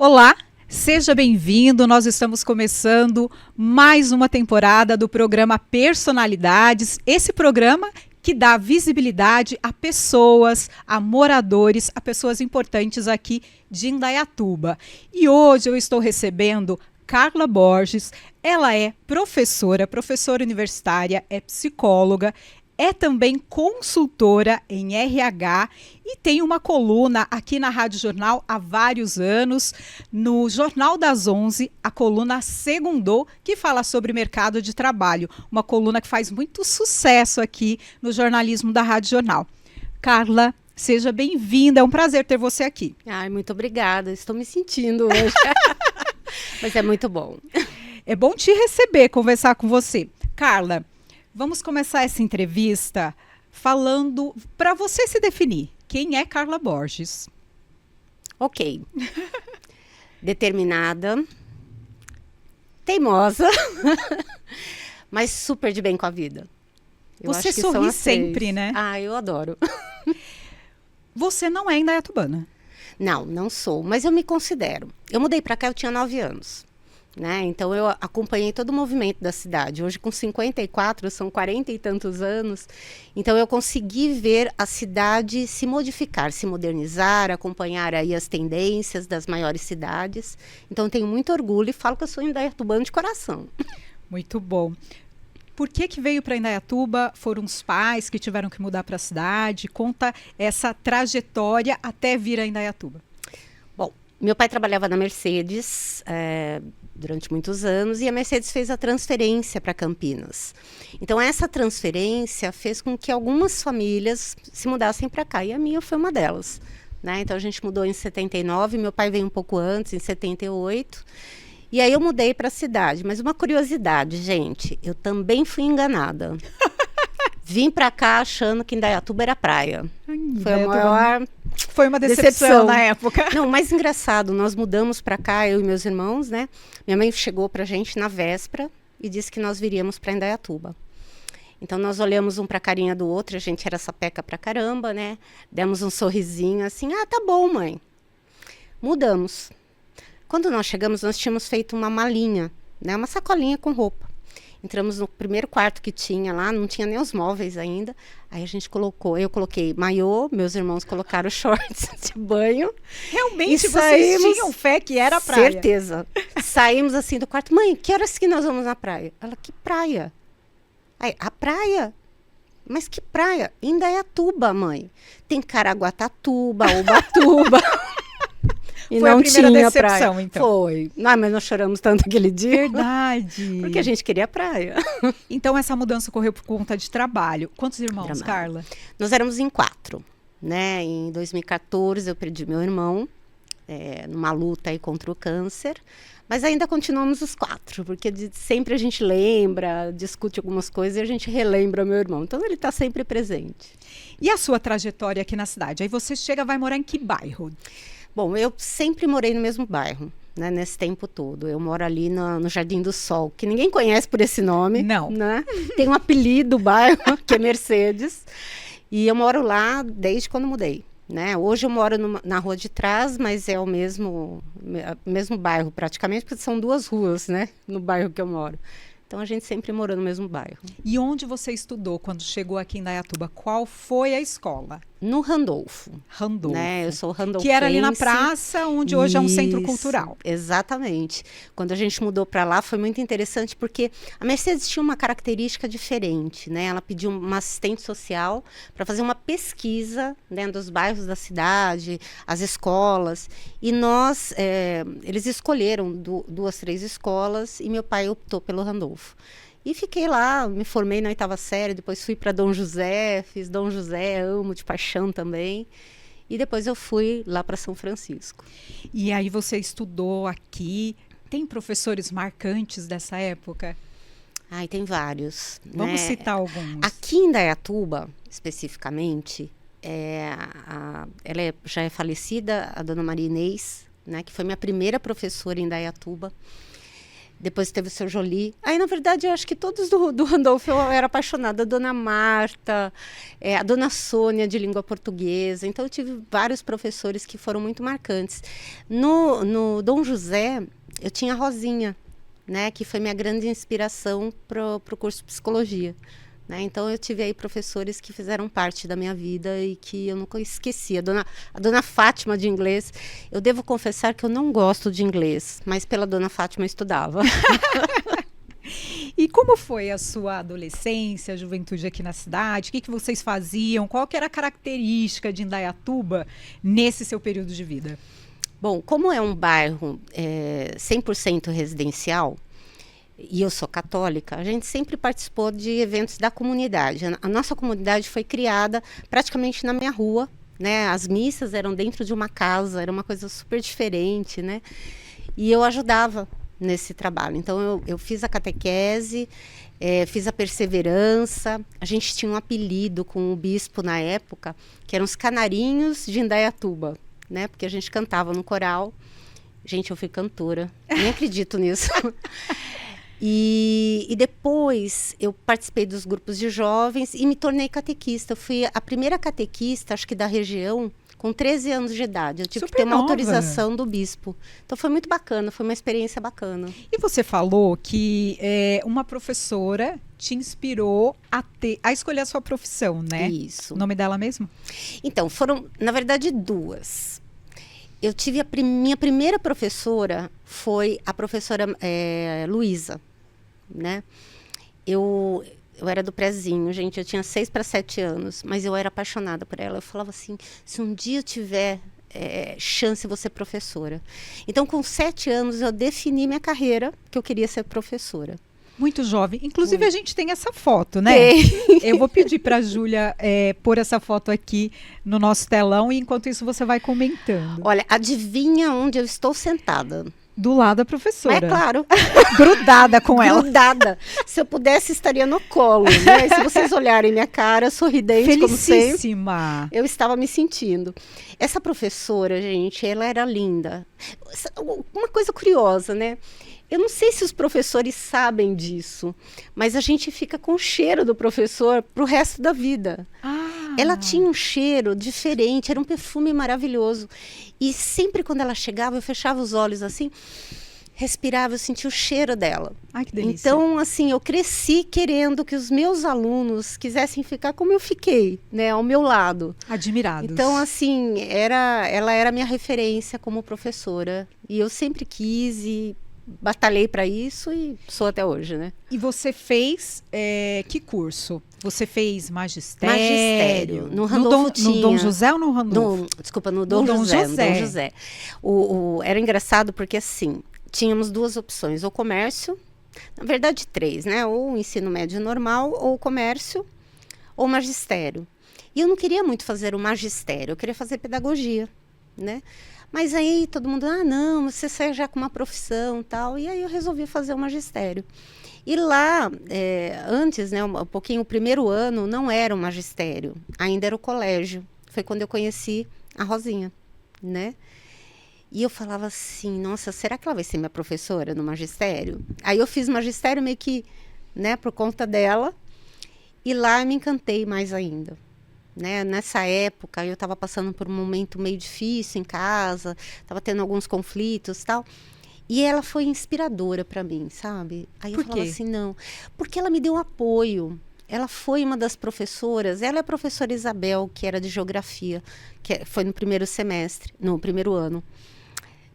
Olá, seja bem-vindo. Nós estamos começando mais uma temporada do programa Personalidades. Esse programa que dá visibilidade a pessoas, a moradores, a pessoas importantes aqui de Indaiatuba. E hoje eu estou recebendo Carla Borges. Ela é professora universitária, é psicóloga, é também consultora em RH e tem uma coluna aqui na Rádio Jornal há vários anos, no Jornal das 11, a coluna Segundou, que fala sobre mercado de trabalho. Uma coluna que faz muito sucesso aqui no jornalismo da Rádio Jornal. Carla, seja bem-vinda, é um prazer ter você aqui. Ai, muito obrigada, estou me sentindo hoje. Mas é muito bom. É bom te receber, conversar com você. Carla, vamos começar essa entrevista falando para você se definir. Quem é Carla Borges? Ok. Determinada, teimosa, mas super de bem com a vida. Você sorri sempre, né? Ah, eu adoro. Você não é indaiatubana? Não sou, mas eu me considero. Eu mudei para cá, eu tinha 9 anos. Né? Então eu acompanhei todo o movimento da cidade. Hoje com 54, são 40 e tantos anos. Então eu consegui ver a cidade se modificar, se modernizar, acompanhar aí as tendências das maiores cidades. Então eu tenho muito orgulho e falo que eu sou indaiatubana de coração. Muito bom. Por que veio para Indaiatuba? Foram os pais que tiveram que mudar para a cidade? Conta essa trajetória até vir a Indaiatuba. Bom, meu pai trabalhava na Mercedes durante muitos anos e a Mercedes fez a transferência para Campinas. Então essa transferência fez com que algumas famílias se mudassem para cá e a minha foi uma delas. Né? Então a gente mudou em 79, meu pai veio um pouco antes, em 78. E aí eu mudei para a cidade. Mas uma curiosidade, gente, eu também fui enganada. Vim para cá achando que Indaiatuba era praia. Foi a maior... Foi uma decepção na época. Não, o mais engraçado, nós mudamos para cá, eu e meus irmãos, né? Minha mãe chegou para a gente na véspera e disse que nós viríamos para Indaiatuba. Então nós olhamos um para a carinha do outro, a gente era sapeca pra caramba, né? Demos um sorrisinho assim, tá bom, mãe. Mudamos. Quando nós chegamos, nós tínhamos feito uma malinha, né? Uma sacolinha com roupa. Entramos no primeiro quarto que tinha lá, não tinha nem os móveis ainda. Aí a gente colocou, eu coloquei maiô, meus irmãos colocaram shorts de banho. Realmente vocês tinham fé que era praia? Certeza. Saímos assim do quarto, mãe, que horas que nós vamos na praia? Ela, que praia? Aí, a praia? Mas que praia? Indaiatuba, mãe. Tem Caraguatatuba, Ubatuba. E foi não a primeira tinha decepção, praia. então. Foi. Mas nós choramos tanto aquele dia. Verdade. Porque a gente queria praia. Então essa mudança ocorreu por conta de trabalho. Quantos irmãos, Carla? Nós éramos em 4. Né? Em 2014 eu perdi meu irmão, numa luta aí contra o câncer. Mas ainda continuamos os 4, porque sempre a gente lembra, discute algumas coisas e a gente relembra meu irmão. Então ele está sempre presente. E a sua trajetória aqui na cidade? Aí você chega, vai morar em que bairro? Bom, eu sempre morei no mesmo bairro, né, nesse tempo todo. Eu moro ali no Jardim do Sol, que ninguém conhece por esse nome. Não. Né? Tem um apelido, o bairro, que é Mercedes. E eu moro lá desde quando mudei. Né? Hoje eu moro na rua de trás, mas é o mesmo bairro praticamente, porque são 2 ruas, né, no bairro que eu moro. Então a gente sempre morou no mesmo bairro. E onde você estudou quando chegou aqui em Indaiatuba? Qual foi a escola? No Randolfo. Randolfo. Né? Eu sou randolfense. Que era ali na praça, onde hoje é um centro cultural. Exatamente. Quando a gente mudou para lá, foi muito interessante, porque a Mercedes tinha uma característica diferente. Né? Ela pediu uma assistente social para fazer uma pesquisa, né, dos bairros da cidade, as escolas. E eles escolheram 2, 3 escolas e meu pai optou pelo Randolfo. E fiquei lá, me formei na 8ª série, depois fui para Dom José, fiz Dom José, amo de paixão também. E depois eu fui lá para São Francisco. E aí você estudou aqui, tem professores marcantes dessa época? Ai, tem vários. Vamos né? citar alguns. Aqui em Indaiatuba, especificamente, ela já é falecida, a dona Maria Inês, né, que foi minha primeira professora em Indaiatuba. Depois teve o seu Jolie. Aí, na verdade, eu acho que todos do Randolph eu era apaixonada. A dona Marta, a dona Sônia, de língua portuguesa. Então, eu tive vários professores que foram muito marcantes. No Dom José, eu tinha a Rosinha, né, que foi minha grande inspiração para o curso de psicologia. Né? Então, eu tive aí professores que fizeram parte da minha vida e que eu nunca esqueci. A dona Fátima, de inglês, eu devo confessar que eu não gosto de inglês, mas pela dona Fátima eu estudava. E como foi a sua adolescência, a juventude aqui na cidade? O que vocês faziam? Qual que era a característica de Indaiatuba nesse seu período de vida? Bom, como é um bairro 100% residencial, e eu sou católica, a gente sempre participou de eventos da comunidade. A nossa comunidade foi criada praticamente na minha rua, né? As missas eram dentro de uma casa, era uma coisa super diferente, né? E eu ajudava nesse trabalho. Então, eu fiz a catequese, fiz a perseverança. A gente tinha um apelido com o bispo na época, que eram os Canarinhos de Indaiatuba, né? Porque a gente cantava no coral. Gente, eu fui cantora, nem acredito nisso. E depois eu participei dos grupos de jovens e me tornei catequista. Eu fui a primeira catequista, acho que da região, com 13 anos de idade. Eu tive que ter uma autorização do bispo. Então foi muito bacana, foi uma experiência bacana. E você falou que uma professora te inspirou a escolher a sua profissão, né? Isso. O nome dela mesmo? Então, foram, na verdade, duas. Eu tive minha primeira professora foi a professora Luísa, né? Eu era do prézinho, gente, eu tinha 6 para 7 anos, mas eu era apaixonada por ela. Eu falava assim, se um dia eu tiver chance de ser professora. Então, com 7 anos, eu defini minha carreira, que eu queria ser professora. Muito jovem. Inclusive, Muito. A gente tem essa foto, né? Eu vou pedir para a Júlia pôr essa foto aqui no nosso telão e, enquanto isso, você vai comentando. Olha, adivinha onde eu estou sentada? Do lado da professora. É claro. Grudada com ela. Grudada. Se eu pudesse, estaria no colo, né? Se vocês olharem minha cara, sorridente, como sempre. Felicíssima. Eu estava me sentindo. Essa professora, gente, ela era linda. Uma coisa curiosa, né? Eu não sei se os professores sabem disso, mas a gente fica com o cheiro do professor pro resto da vida. Ela tinha um cheiro diferente, era um perfume maravilhoso. E sempre quando ela chegava, eu fechava os olhos assim, respirava, eu sentia o cheiro dela. Ai, que delícia. Então, assim, eu cresci querendo que os meus alunos quisessem ficar como eu fiquei, né, ao meu lado. Admirados. Então, assim, ela era a minha referência como professora. E eu sempre quis e batalhei para isso e sou até hoje, né? E você fez que curso? Você fez magistério? Magistério. No Randolfo tinha. No Dom José ou no Randolfo? Desculpa, no Dom José. No Dom José. Era engraçado porque, assim, tínhamos duas opções. O comércio, na verdade 3, né? Ou o ensino médio normal, ou o comércio, ou o magistério. E eu não queria muito fazer o magistério, eu queria fazer pedagogia, né? Mas aí todo mundo, não, você sai já com uma profissão e tal. E aí eu resolvi fazer o magistério. E lá, antes, né, um pouquinho, o primeiro ano não era o magistério, ainda era o colégio. Foi quando eu conheci a Rosinha, né? E eu falava assim, nossa, será que ela vai ser minha professora no magistério? Aí eu fiz magistério meio que, né, por conta dela. E lá eu me encantei mais ainda. Né? Nessa época eu estava passando por um momento meio difícil em casa, estava tendo alguns conflitos e tal, e ela foi inspiradora para mim, sabe? Aí eu falava assim, não, porque ela me deu apoio. Ela foi uma das professoras, ela é a professora Isabel, que era de geografia, foi no primeiro semestre, no primeiro ano.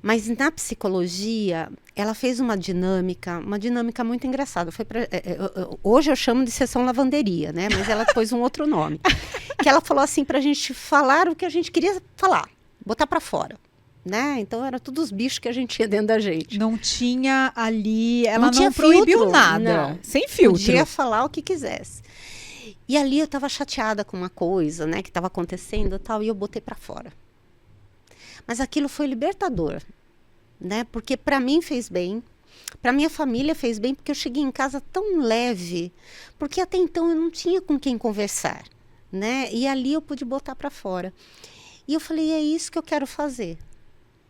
Mas na psicologia, ela fez uma dinâmica muito engraçada. Hoje eu chamo de sessão lavanderia, né? Mas ela pôs um outro nome. Que ela falou assim para a gente falar o que a gente queria falar, botar para fora. Né? Então, era todos os bichos que a gente tinha dentro da gente. Não tinha ali, ela não tinha proibiu filtro, nada. Não. Sem filtro. Podia falar o que quisesse. E ali eu estava chateada com uma coisa, né, que estava acontecendo e tal, e eu botei para fora. Mas aquilo foi libertador, né? Porque para mim fez bem, para minha família fez bem, porque eu cheguei em casa tão leve, porque até então eu não tinha com quem conversar, né? E ali eu pude botar para fora. E eu falei, é isso que eu quero fazer.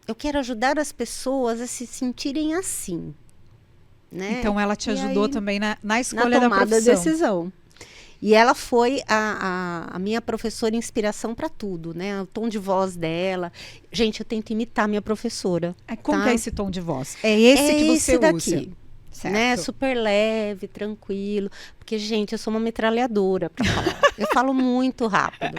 Eu quero ajudar as pessoas a se sentirem assim, né? Então ela te ajudou aí, também na na escolha da tomada da profissão. decisão. E ela foi a minha professora inspiração para tudo, né? O tom de voz dela. Gente, eu tento imitar minha professora. Como tá? que é esse tom de voz? É esse que você esse daqui, usa? Certo. né? Super leve, tranquilo. Porque, gente, eu sou uma metralhadora para falar. Eu falo muito rápido.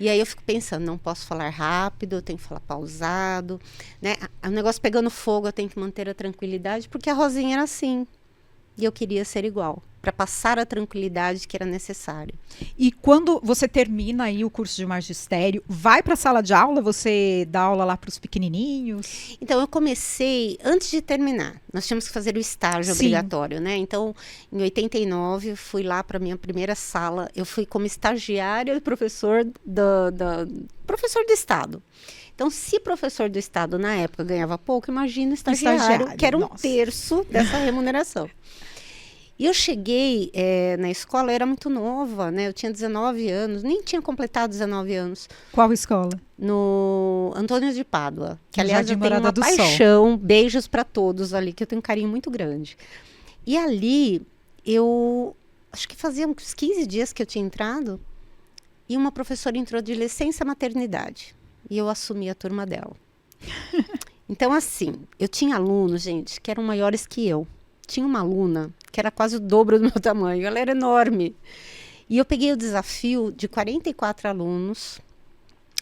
E aí eu fico pensando, não posso falar rápido, eu tenho que falar pausado, né? O negócio pegando fogo, eu tenho que manter a tranquilidade, porque a Rosinha era assim. E eu queria ser igual, para passar a tranquilidade que era necessária. E quando você termina aí o curso de magistério, vai para a sala de aula, você dá aula lá para os pequenininhos? Então, eu comecei, antes de terminar, nós tínhamos que fazer o estágio obrigatório, né? Então, em 89, eu fui lá para a minha primeira sala, eu fui como estagiária e professor professor do Estado. Então, se professor do Estado na época ganhava pouco, imagina o estagiário, que era um terço dessa remuneração. E eu cheguei na escola, eu era muito nova, né? Eu tinha 19 anos, nem tinha completado 19 anos. Qual escola? No Antônio de Pádua, que aliás eu tenho Morada uma do paixão, Sol. beijos para todos ali, que eu tenho um carinho muito grande. E ali, eu acho que fazia uns 15 dias que eu tinha entrado, e uma professora entrou de licença maternidade, e eu assumi a turma dela. Então, assim, eu tinha alunos, gente, que eram maiores que eu. Tinha uma aluna que era quase o dobro do meu tamanho, ela era enorme. E eu peguei o desafio de 44 alunos,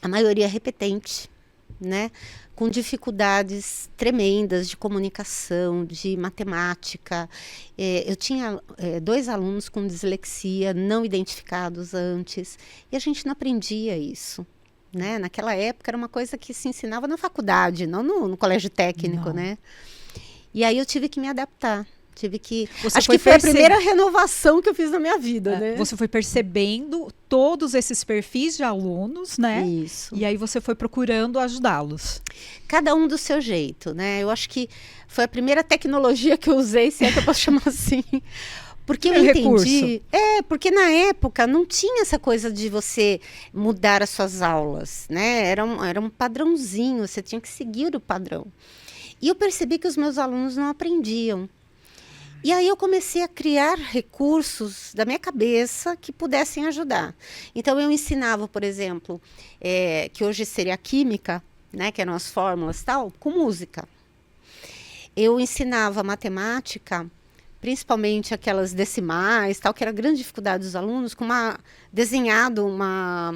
a maioria repetente, né? Com dificuldades tremendas de comunicação, de matemática. Eu tinha 2 alunos com dislexia, não identificados antes, e a gente não aprendia isso. Né? Naquela época era uma coisa que se ensinava na faculdade, não no colégio técnico, não. Né? E aí eu tive que me adaptar. Acho que foi a primeira renovação que eu fiz na minha vida, né? Você foi percebendo todos esses perfis de alunos, né? Isso. E aí você foi procurando ajudá-los. Cada um do seu jeito, né? Eu acho que foi a primeira tecnologia que eu usei, se é que eu posso chamar assim. Porque eu entendi. Porque na época não tinha essa coisa de você mudar as suas aulas, né? Era um padrãozinho, você tinha que seguir o padrão. E eu percebi que os meus alunos não aprendiam. E aí eu comecei a criar recursos da minha cabeça que pudessem ajudar. Então eu ensinava, por exemplo, que hoje seria a química, né, que eram as fórmulas e tal, com música. Eu ensinava matemática, principalmente aquelas decimais, tal, que era a grande dificuldade dos alunos, com desenhado uma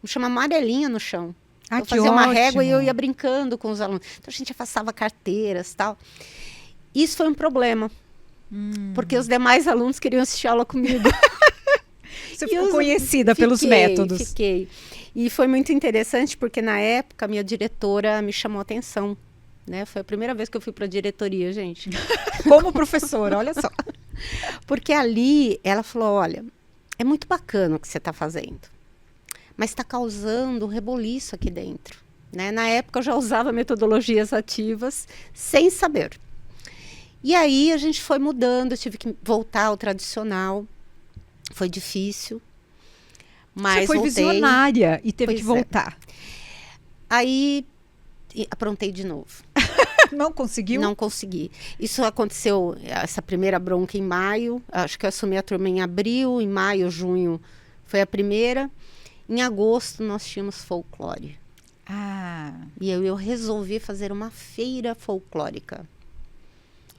chama amarelinha no chão. Eu fazia uma régua e eu ia brincando com os alunos. Então a gente afastava carteiras, tal. Isso foi um problema. Porque os demais alunos queriam assistir aula comigo. Você ficou conhecida pelos métodos. Fiquei. E foi muito interessante porque na época a minha diretora me chamou a atenção. Né? Foi a primeira vez que eu fui para a diretoria, gente. Como professora, olha só. Porque ali ela falou, olha, é muito bacana o que você está fazendo, mas está causando um reboliço aqui dentro. Né? Na época eu já usava metodologias ativas sem saber. E aí a gente foi mudando, eu tive que voltar ao tradicional. Foi difícil, mas você foi voltei. Visionária e teve que voltar. Aí aprontei de novo. Não conseguiu? Não consegui. Isso aconteceu, essa primeira bronca em maio. Acho que eu assumi a turma em abril, em maio, junho foi a primeira. Em agosto nós tínhamos folclore. E eu resolvi fazer uma feira folclórica.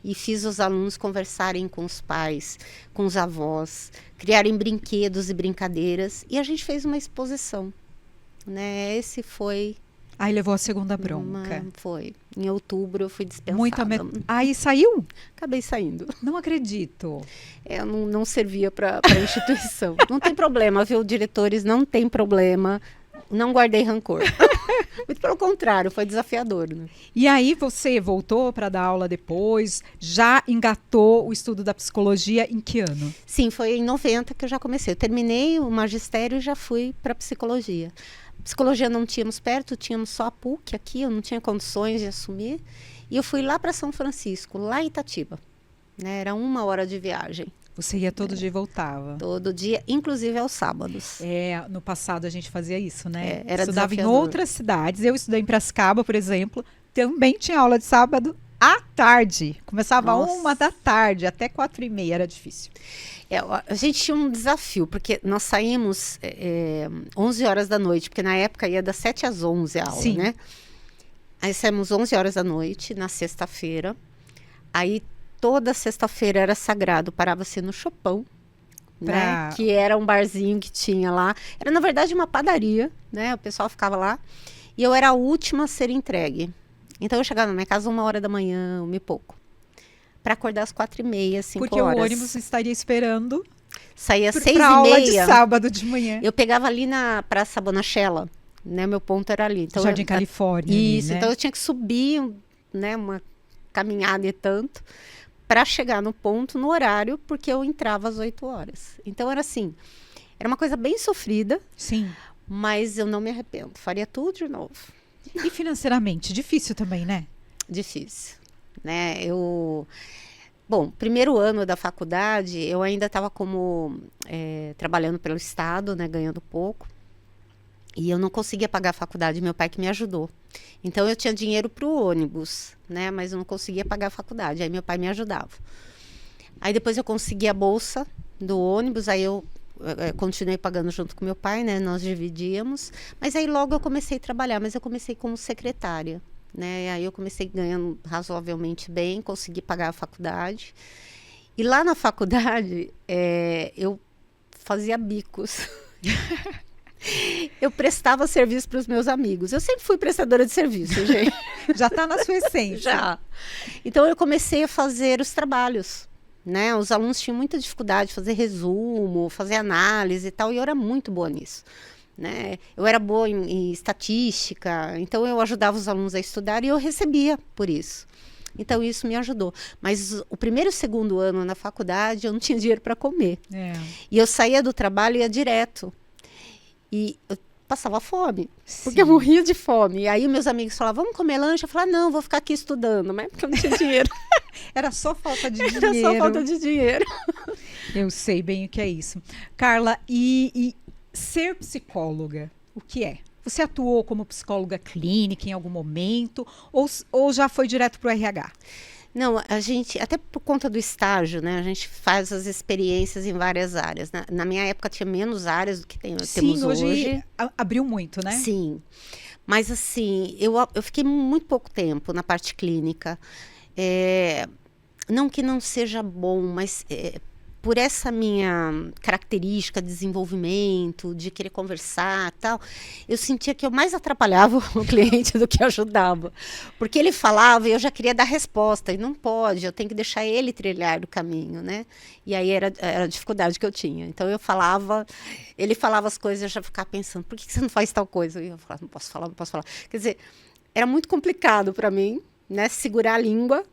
E fiz os alunos conversarem com os pais, com os avós, criarem brinquedos e brincadeiras. E a gente fez uma exposição. Né? Esse foi... Aí levou a segunda bronca. Foi. Em outubro eu fui dispensada. Aí saiu? Acabei saindo. Não acredito. Eu não servia para a instituição. Não tem problema, viu, diretores? Não tem problema. Não guardei rancor. Muito pelo contrário, foi desafiador. Né? E aí você voltou para dar aula depois, já engatou o estudo da psicologia em que ano? Sim, foi em 90 que eu já comecei. Eu terminei o magistério e já fui para psicologia. Psicologia não tínhamos perto, tínhamos só a PUC aqui, eu não tinha condições de assumir. E eu fui lá para São Francisco, lá em Itatiba. Né? Era 1 hora de viagem. Você ia todo dia e voltava? Todo dia, inclusive aos sábados. No passado a gente fazia isso, né? Era estudava desafiador. em outras cidades. Eu estudei em Piracicaba, por exemplo. Também tinha aula de sábado à tarde. Começava Nossa. 1h da tarde, até 4h30, era difícil. A gente tinha um desafio, porque nós saímos 11 horas da noite, porque na época ia das 7 às 11 a aula, Sim. né? Aí saímos 11 horas da noite, na sexta-feira. Aí toda sexta-feira era sagrado, parava-se no Chopão, né? Que era um barzinho que tinha lá. Era, na verdade, uma padaria, né? O pessoal ficava lá. E eu era a última a ser entregue. Então eu chegava na minha casa 1h da manhã, 1 e pouco. Para acordar às 4h30, 5 Porque horas. o ônibus estaria esperando Saía às para aula de 6h30. sábado de manhã. Eu pegava ali na Praça Bonachella, né? Meu ponto era ali. Então, Jardim Califórnia. Isso, ali, né? então eu tinha que subir, né? Uma caminhada e tanto, para chegar no ponto, no horário, porque eu entrava às 8 horas. Então era assim, era uma coisa bem sofrida, Sim. mas eu não me arrependo. Faria tudo de novo. E financeiramente, difícil também, né? Difícil, né? Bom, primeiro ano da faculdade, eu ainda estava trabalhando pelo Estado, né, ganhando pouco. E eu não conseguia pagar a faculdade, meu pai que me ajudou. Então eu tinha dinheiro para o ônibus, né, mas eu não conseguia pagar a faculdade, aí meu pai me ajudava. Aí depois eu consegui a bolsa do ônibus, aí eu continuei pagando junto com meu pai, né, nós dividíamos. Mas aí logo eu comecei a trabalhar, mas eu comecei como secretária. Né? Aí eu comecei ganhando razoavelmente bem, consegui pagar a faculdade. E lá na faculdade, eu fazia bicos. Eu prestava serviço para os meus amigos. Eu sempre fui prestadora de serviço, gente. Já está na sua essência. Já. Então eu comecei a fazer os trabalhos. Né? Os alunos tinham muita dificuldade de fazer resumo, fazer análise e tal, e eu era muito boa nisso. Né? Eu era boa em estatística, então eu ajudava os alunos a estudar e eu recebia por isso. Então isso me ajudou. Mas o primeiro e o segundo ano na faculdade eu não tinha dinheiro para comer. E eu saía do trabalho e ia direto. E eu passava fome, porque eu morria de fome. E aí meus amigos falavam, vamos comer lanche? Eu falava, não, vou ficar aqui estudando, mas porque eu não tinha dinheiro. Era só falta de dinheiro. Era só falta de dinheiro. Eu sei bem o que é isso. Carla, e ser psicóloga, o que é? Você atuou como psicóloga clínica em algum momento ou já foi direto para o RH? Não, a gente, até por conta do estágio, né? A gente faz as experiências em várias áreas. Na minha época tinha menos áreas do que temos hoje. Abriu muito, né? Sim. Mas assim, eu fiquei muito pouco tempo na parte clínica. Não que não seja bom, mas por essa minha característica de desenvolvimento, de querer conversar e tal, eu sentia que eu mais atrapalhava o cliente do que ajudava. Porque ele falava e eu já queria dar resposta, e não pode, eu tenho que deixar ele trilhar o caminho, né? E aí era a dificuldade que eu tinha. Então eu falava, ele falava as coisas e eu já ficava pensando, por que você não faz tal coisa? E eu falava, não posso falar. Quer dizer, era muito complicado para mim, né, segurar a língua,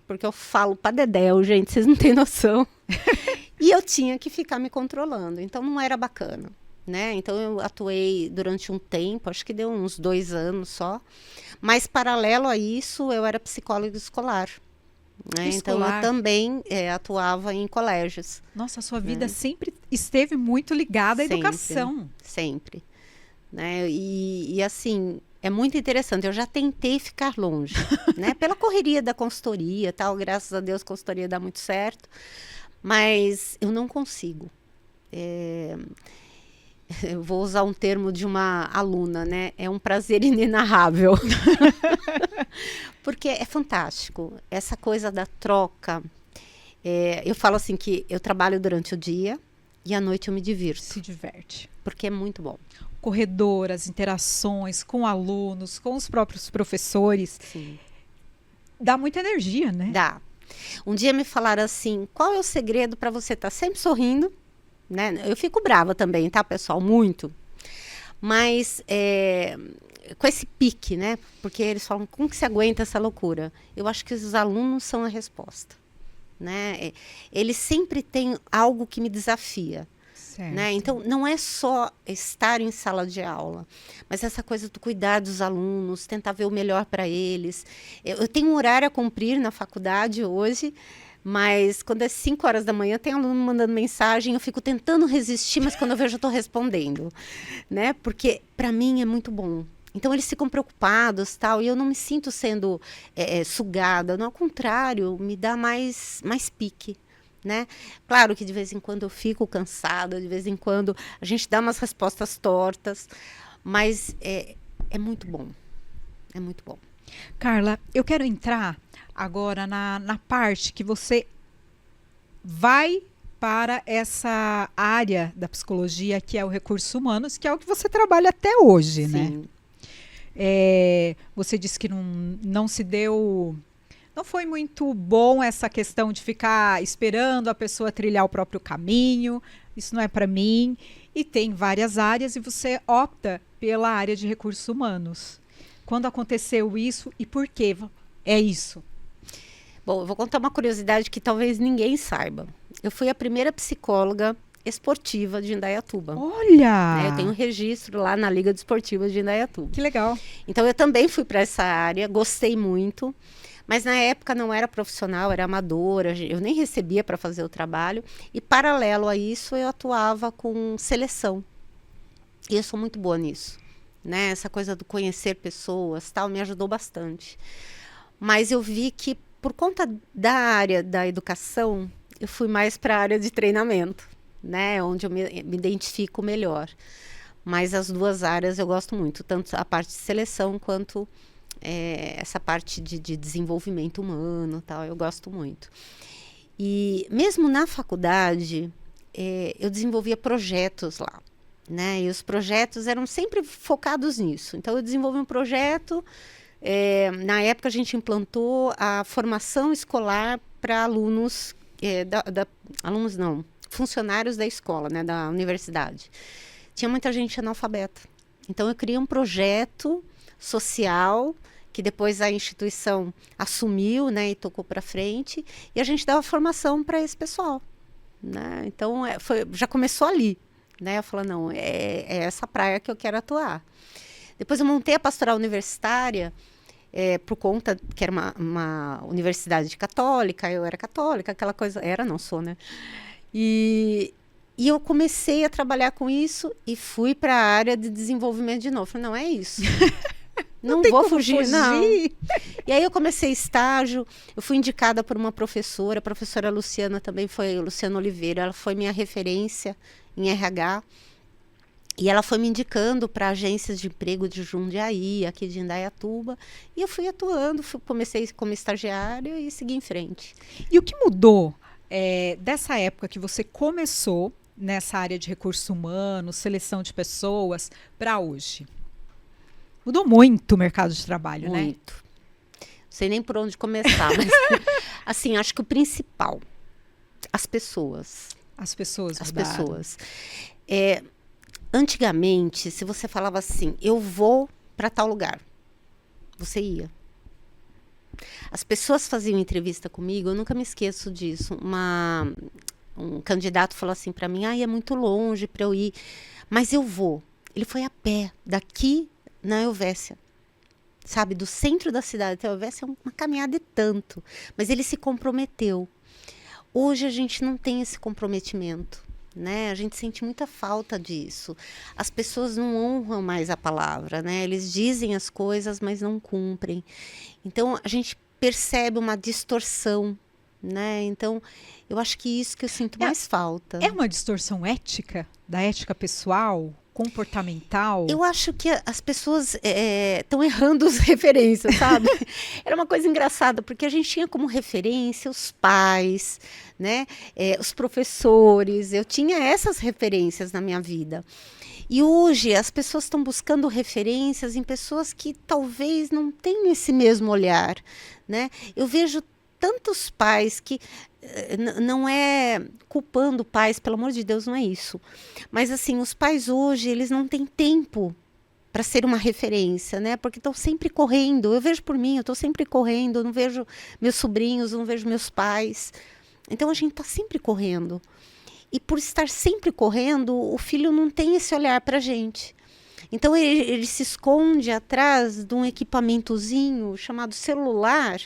porque eu falo pra dedéu, gente, vocês não têm noção. E eu tinha que ficar me controlando, então não era bacana, né? Então eu atuei durante um tempo, acho que deu uns 2 anos só, mas paralelo a isso eu era psicóloga escolar. Né? Então eu também atuava em colégios. Nossa, a sua vida sempre esteve muito ligada à educação. Sempre. Né? E assim, é muito interessante. Eu já tentei ficar longe, né? Pela correria da consultoria, tal. Graças a Deus, a consultoria dá muito certo. Mas eu não consigo. Eu vou usar um termo de uma aluna, né? É um prazer inenarrável. Porque é fantástico. Essa coisa da troca. Eu falo assim que eu trabalho durante o dia e à noite eu me divirto. Se diverte. Porque é muito bom. Corredor, as interações com alunos, com os próprios professores. Sim. Dá muita energia, né? Dá. Um dia me falaram assim, qual é o segredo para você estar sempre sorrindo? Né? Eu fico brava também, tá, pessoal? Muito. Mas com esse pique, né? Porque eles falam, como que se aguenta essa loucura? Eu acho que os alunos são a resposta. Né? Eles sempre têm algo que me desafia. Né? Então, não é só estar em sala de aula, mas essa coisa do cuidar dos alunos, tentar ver o melhor para eles. Eu tenho um horário a cumprir na faculdade hoje, mas quando é 5 horas da manhã, tem aluno mandando mensagem, eu fico tentando resistir, mas quando eu vejo, eu estou respondendo. Né? Porque, para mim, é muito bom. Então eles ficam preocupados, tal, e eu não me sinto sendo sugada, não, ao contrário, me dá mais pique, né? Claro que de vez em quando eu fico cansada, de vez em quando a gente dá umas respostas tortas, mas é muito bom, é muito bom. Carla, eu quero entrar agora na parte que você vai para essa área da psicologia, que é o recursos humanos, que é o que você trabalha até hoje, né? Sim. Você disse que não se deu. Não foi muito bom essa questão de ficar esperando a pessoa trilhar o próprio caminho. Isso não é para mim. E tem várias áreas e você opta pela área de recursos humanos. Quando aconteceu isso e por quê? É isso. Bom, eu vou contar uma curiosidade que talvez ninguém saiba. Eu fui a primeira psicóloga esportiva de Indaiatuba. Olha! Né? Eu tenho um registro lá na Liga Desportiva de Indaiatuba. Que legal. Então eu também fui para essa área, gostei muito, mas na época não era profissional, era amadora, eu nem recebia para fazer o trabalho, e paralelo a isso eu atuava com seleção. E eu sou muito boa nisso, né? Essa coisa do conhecer pessoas, tal, me ajudou bastante. Mas eu vi que por conta da área da educação, eu fui mais para a área de treinamento, né? Onde eu me identifico melhor. Mas as duas áreas eu gosto muito, tanto a parte de seleção quanto essa parte de desenvolvimento humano, tal, eu gosto muito. E mesmo na faculdade, eu desenvolvia projetos lá, né? E os projetos eram sempre focados nisso. Então eu desenvolvi um projeto, na época a gente implantou a formação escolar para alunos, alunos não, funcionários da escola, né, da universidade. Tinha muita gente analfabeta. Então eu criei um projeto social que depois a instituição assumiu, né, e tocou para frente, e a gente dava formação para esse pessoal, né? Então já começou ali, né? Eu falei, não, é essa praia que eu quero atuar. Depois eu montei a pastoral universitária, por conta que era uma universidade católica, eu era católica, aquela coisa, não sou, né? E eu comecei a trabalhar com isso e fui para a área de desenvolvimento de novo. Falei, não, é isso. Não vou fugir, não. E aí eu comecei estágio, eu fui indicada por uma professora, a professora Luciana também foi, Luciana Oliveira, ela foi minha referência em RH. E ela foi me indicando para agências de emprego de Jundiaí, aqui de Indaiatuba. E eu fui atuando, comecei como estagiária e segui em frente. E o que mudou dessa época que você começou nessa área de recursos humanos, seleção de pessoas, para hoje? Mudou muito o mercado de trabalho, né? Muito. Não sei nem por onde começar, mas assim, acho que o principal, as pessoas. As pessoas As mudaram. pessoas. Antigamente, se você falava assim, eu vou para tal lugar, você ia. As pessoas faziam entrevista comigo, eu nunca me esqueço disso. Um candidato falou assim para mim, é muito longe para eu ir, mas eu vou. Ele foi a pé, daqui na Helvécia, sabe, do centro da cidade até a Helvécia, é uma caminhada e tanto, mas ele se comprometeu. Hoje a gente não tem esse comprometimento, né? A gente sente muita falta disso. As pessoas não honram mais a palavra, né? Eles dizem as coisas, mas não cumprem. Então a gente percebe uma distorção, né? Então eu acho que isso que eu sinto mais falta. É uma distorção ética, da ética pessoal, comportamental? Eu acho que as pessoas estão errando as referências, sabe? Era uma coisa engraçada, porque a gente tinha como referência os pais, né? Os professores, eu tinha essas referências na minha vida. E hoje as pessoas estão buscando referências em pessoas que talvez não tenham esse mesmo olhar, né? Eu vejo tantos pais que não é culpando pais, pelo amor de Deus, não é isso. Mas assim, os pais hoje, eles não têm tempo para ser uma referência, né? Porque estão sempre correndo. Eu vejo por mim, eu estou sempre correndo, eu não vejo meus sobrinhos, eu não vejo meus pais. Então a gente está sempre correndo. E por estar sempre correndo, o filho não tem esse olhar para a gente. Então ele se esconde atrás de um equipamentozinho chamado celular,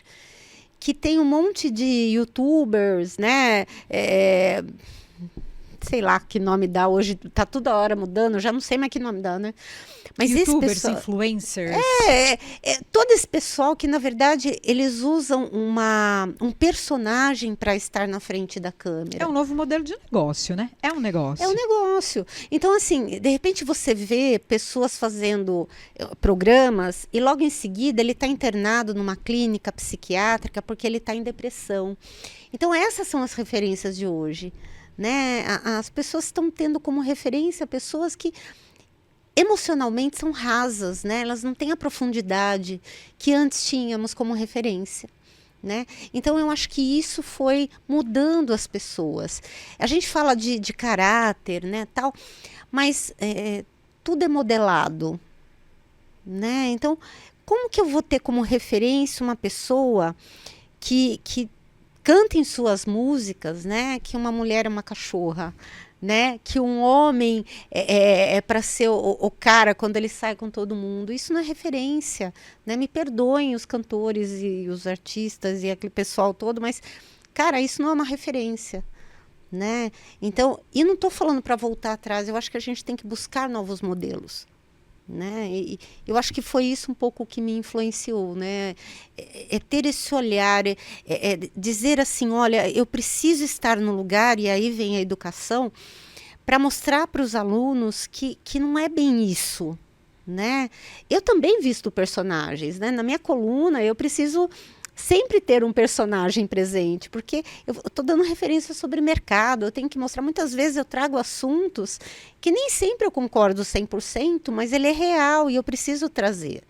que tem um monte de youtubers, né, sei lá que nome dá hoje, tá toda hora mudando, já não sei mais que nome dá, né? Mas YouTubers, esse pessoal, influencers. todo esse pessoal que, na verdade, eles usam um personagem para estar na frente da câmera. É um novo modelo de negócio, né? É um negócio. É um negócio. Então, assim, de repente você vê pessoas fazendo programas e logo em seguida ele está internado numa clínica psiquiátrica porque ele está em depressão. Então, essas são as referências de hoje, né? As pessoas estão tendo como referência pessoas que emocionalmente são rasas, né? Elas não têm a profundidade que antes tínhamos como referência. Né? Então, eu acho que isso foi mudando as pessoas. A gente fala de caráter, né, tal, mas tudo é modelado. Né? Então, como que eu vou ter como referência uma pessoa que canta em suas músicas, né, que uma mulher é uma cachorra? Né? Que um homem é para ser o cara quando ele sai com todo mundo. Isso não é referência. Né? Me perdoem os cantores e os artistas e aquele pessoal todo, mas, cara, isso não é uma referência. Né? Então, e não estou falando para voltar atrás, eu acho que a gente tem que buscar novos modelos. Né? E eu acho que foi isso um pouco que me influenciou, né? Ter esse olhar, dizer assim, olha, eu preciso estar no lugar, e aí vem a educação, para mostrar para os alunos que não é bem isso. Né? Eu também visto personagens, né? Na minha coluna eu preciso sempre ter um personagem presente, porque eu estou dando referência sobre mercado, eu tenho que mostrar, muitas vezes eu trago assuntos que nem sempre eu concordo 100%, mas ele é real e eu preciso trazer.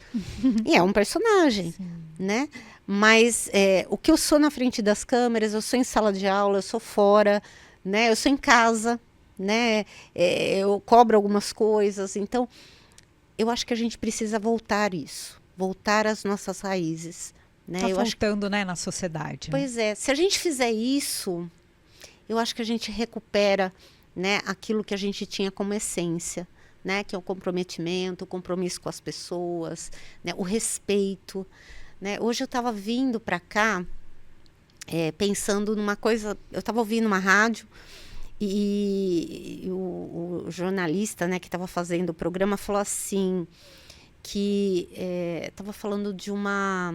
E é um personagem, sim, né? Mas o que eu sou na frente das câmeras, eu sou em sala de aula, eu sou fora, né? Eu sou em casa, né? Eu cobro algumas coisas, então eu acho que a gente precisa voltar às nossas raízes. Né? Tá faltando, né, na sociedade. Pois é, se a gente fizer isso, eu acho que a gente recupera, né, aquilo que a gente tinha como essência, né, que é o comprometimento, o compromisso com as pessoas, né, o respeito. Né? Hoje eu estava vindo para cá, pensando numa coisa, eu estava ouvindo uma rádio e o jornalista, né, que estava fazendo o programa falou assim, que estava falando de uma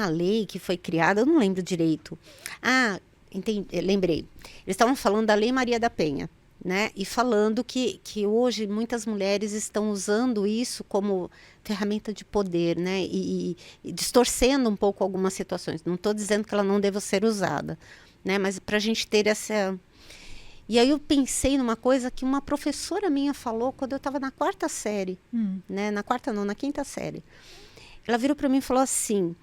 lei que foi criada, eu não lembro direito. Lembrei. Eles estavam falando da Lei Maria da Penha, né? E falando que hoje muitas mulheres estão usando isso como ferramenta de poder, né? E distorcendo um pouco algumas situações. Não estou dizendo que ela não deva ser usada, né? Mas para a gente ter essa... E aí eu pensei numa coisa que uma professora minha falou quando eu estava na 4ª série, né? Na 4ª não, na 5ª série. Ela virou para mim e falou assim,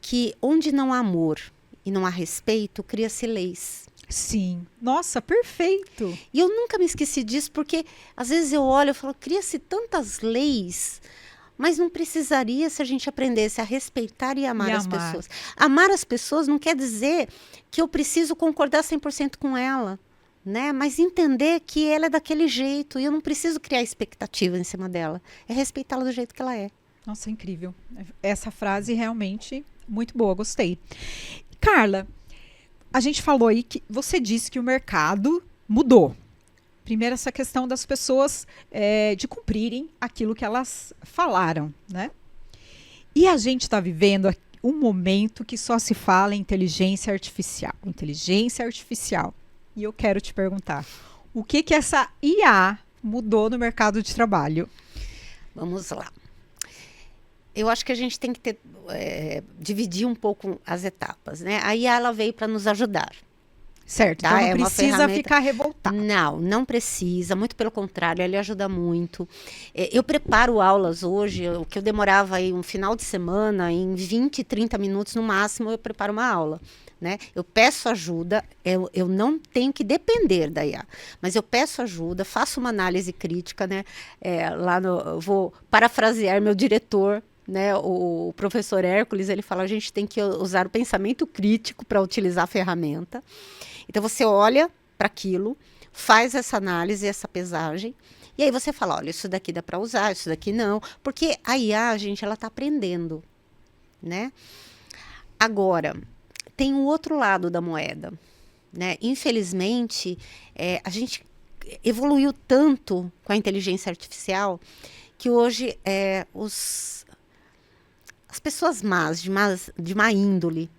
que onde não há amor e não há respeito, cria-se leis. Sim. Nossa, perfeito. E eu nunca me esqueci disso, porque às vezes eu olho e falo, cria-se tantas leis, mas não precisaria se a gente aprendesse a respeitar e amar as pessoas. Amar as pessoas não quer dizer que eu preciso concordar 100% com ela, né? Mas entender que ela é daquele jeito e eu não preciso criar expectativa em cima dela. É respeitá-la do jeito que ela é. Nossa, incrível. Essa frase realmente muito boa, gostei. Carla, a gente falou aí que você disse que o mercado mudou. Primeiro, essa questão das pessoas de cumprirem aquilo que elas falaram, né? E a gente está vivendo um momento que só se fala em inteligência artificial. Inteligência artificial. E eu quero te perguntar, o que essa IA mudou no mercado de trabalho? Vamos lá. Eu acho que a gente tem que dividir um pouco as etapas, né? A IA ela veio para nos ajudar. Certo, tá? Então não precisa ficar revoltado. Não precisa, muito pelo contrário, ele ajuda muito. Eu preparo aulas hoje, o que eu demorava aí um final de semana, em 20, 30 minutos no máximo, eu preparo uma aula. Né? Eu peço ajuda, eu não tenho que depender da IA, mas eu peço ajuda, faço uma análise crítica, né? Eu vou parafrasear meu diretor, né? O professor Hércules, ele fala, a gente tem que usar o pensamento crítico para utilizar a ferramenta. Então você olha para aquilo, faz essa análise, essa pesagem, e aí você fala, olha, isso daqui dá para usar, isso daqui não, porque a IA, gente, ela está aprendendo, né? Agora, tem o outro lado da moeda, né? Infelizmente, a gente evoluiu tanto com a inteligência artificial que hoje as pessoas más, de má índole,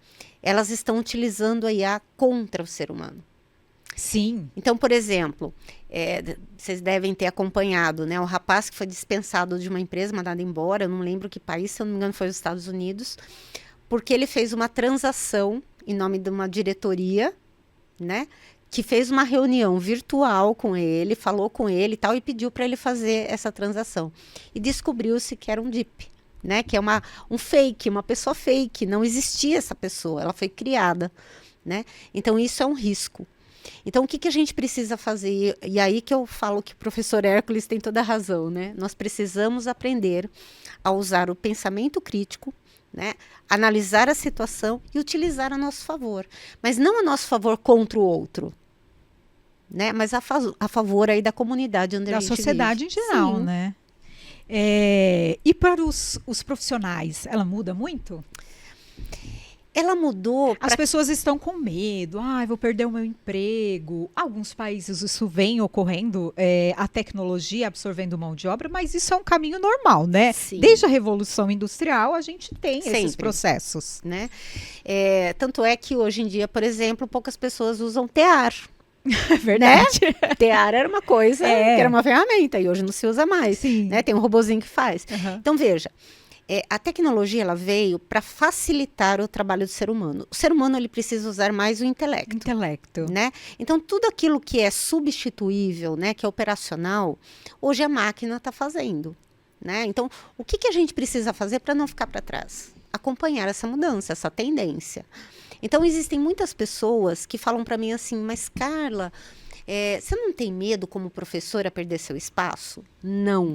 elas estão utilizando a IA contra o ser humano. Sim. Então, por exemplo, vocês devem ter acompanhado, né? O rapaz que foi dispensado de uma empresa, mandado embora, eu não lembro que país, se eu não me engano foi os Estados Unidos, porque ele fez uma transação em nome de uma diretoria, né? Que fez uma reunião virtual com ele, falou com ele e tal, e pediu para ele fazer essa transação. E descobriu-se que era um DIP, né? Que é um fake, uma pessoa fake, não existia essa pessoa, ela foi criada, né? Então, isso é um risco. Então, o que a gente precisa fazer? E aí que eu falo que o professor Hércules tem toda a razão, né? Nós precisamos aprender a usar o pensamento crítico, né? Analisar a situação e utilizar a nosso favor. Mas não a nosso favor contra o outro, né? Mas a favor aí da comunidade onde a gente vive. Da sociedade em geral, sim, né? E para os profissionais, ela muda muito? Ela mudou. As pessoas estão com medo. Vou perder o meu emprego. Alguns países isso vem ocorrendo, a tecnologia absorvendo mão de obra, mas isso é um caminho normal, né? Sim. Desde a Revolução Industrial, a gente tem esses Sempre. processos. Né? Tanto é que hoje em dia, por exemplo, poucas pessoas usam tear. É verdade. Né? Tear era uma coisa, que era uma ferramenta, e hoje não se usa mais. Sim. Né? Tem um robozinho que faz. Uhum. Então, veja. A tecnologia ela veio para facilitar o trabalho do ser humano. O ser humano ele precisa usar mais o intelecto. Né? Então, tudo aquilo que é substituível, né, que é operacional, hoje a máquina está fazendo. Né? Então, o que a gente precisa fazer para não ficar para trás? Acompanhar essa mudança, essa tendência. Então, existem muitas pessoas que falam para mim assim, mas Carla, você não tem medo como professora perder seu espaço? Não.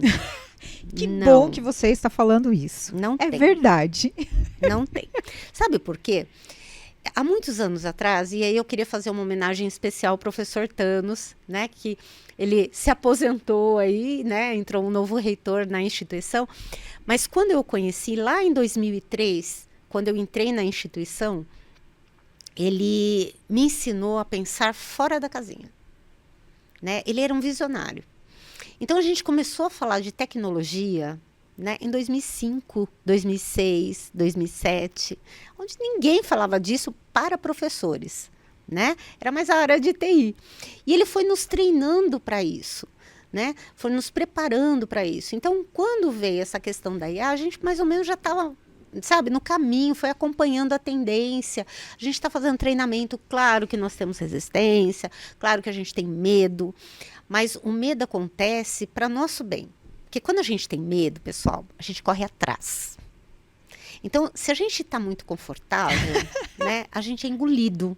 Que bom que você está falando isso. Não tem. É verdade. Não tem. Sabe por quê? Há muitos anos atrás, e aí eu queria fazer uma homenagem especial ao professor Thanos, né, que ele se aposentou aí, né, entrou um novo reitor na instituição, mas quando eu o conheci, lá em 2003, quando eu entrei na instituição, ele me ensinou a pensar fora da casinha. Né? Ele era um visionário. Então, a gente começou a falar de tecnologia, né, em 2005, 2006, 2007, onde ninguém falava disso para professores. Né? Era mais a área de TI. E ele foi nos treinando para isso. Né? Foi nos preparando para isso. Então, quando veio essa questão da IA, a gente mais ou menos já estava, sabe, no caminho, foi acompanhando a tendência. A gente está fazendo treinamento, claro que nós temos resistência, claro que a gente tem medo, mas o medo acontece para nosso bem. Porque quando a gente tem medo, pessoal, a gente corre atrás. Então, se a gente está muito confortável, né, a gente é engolido.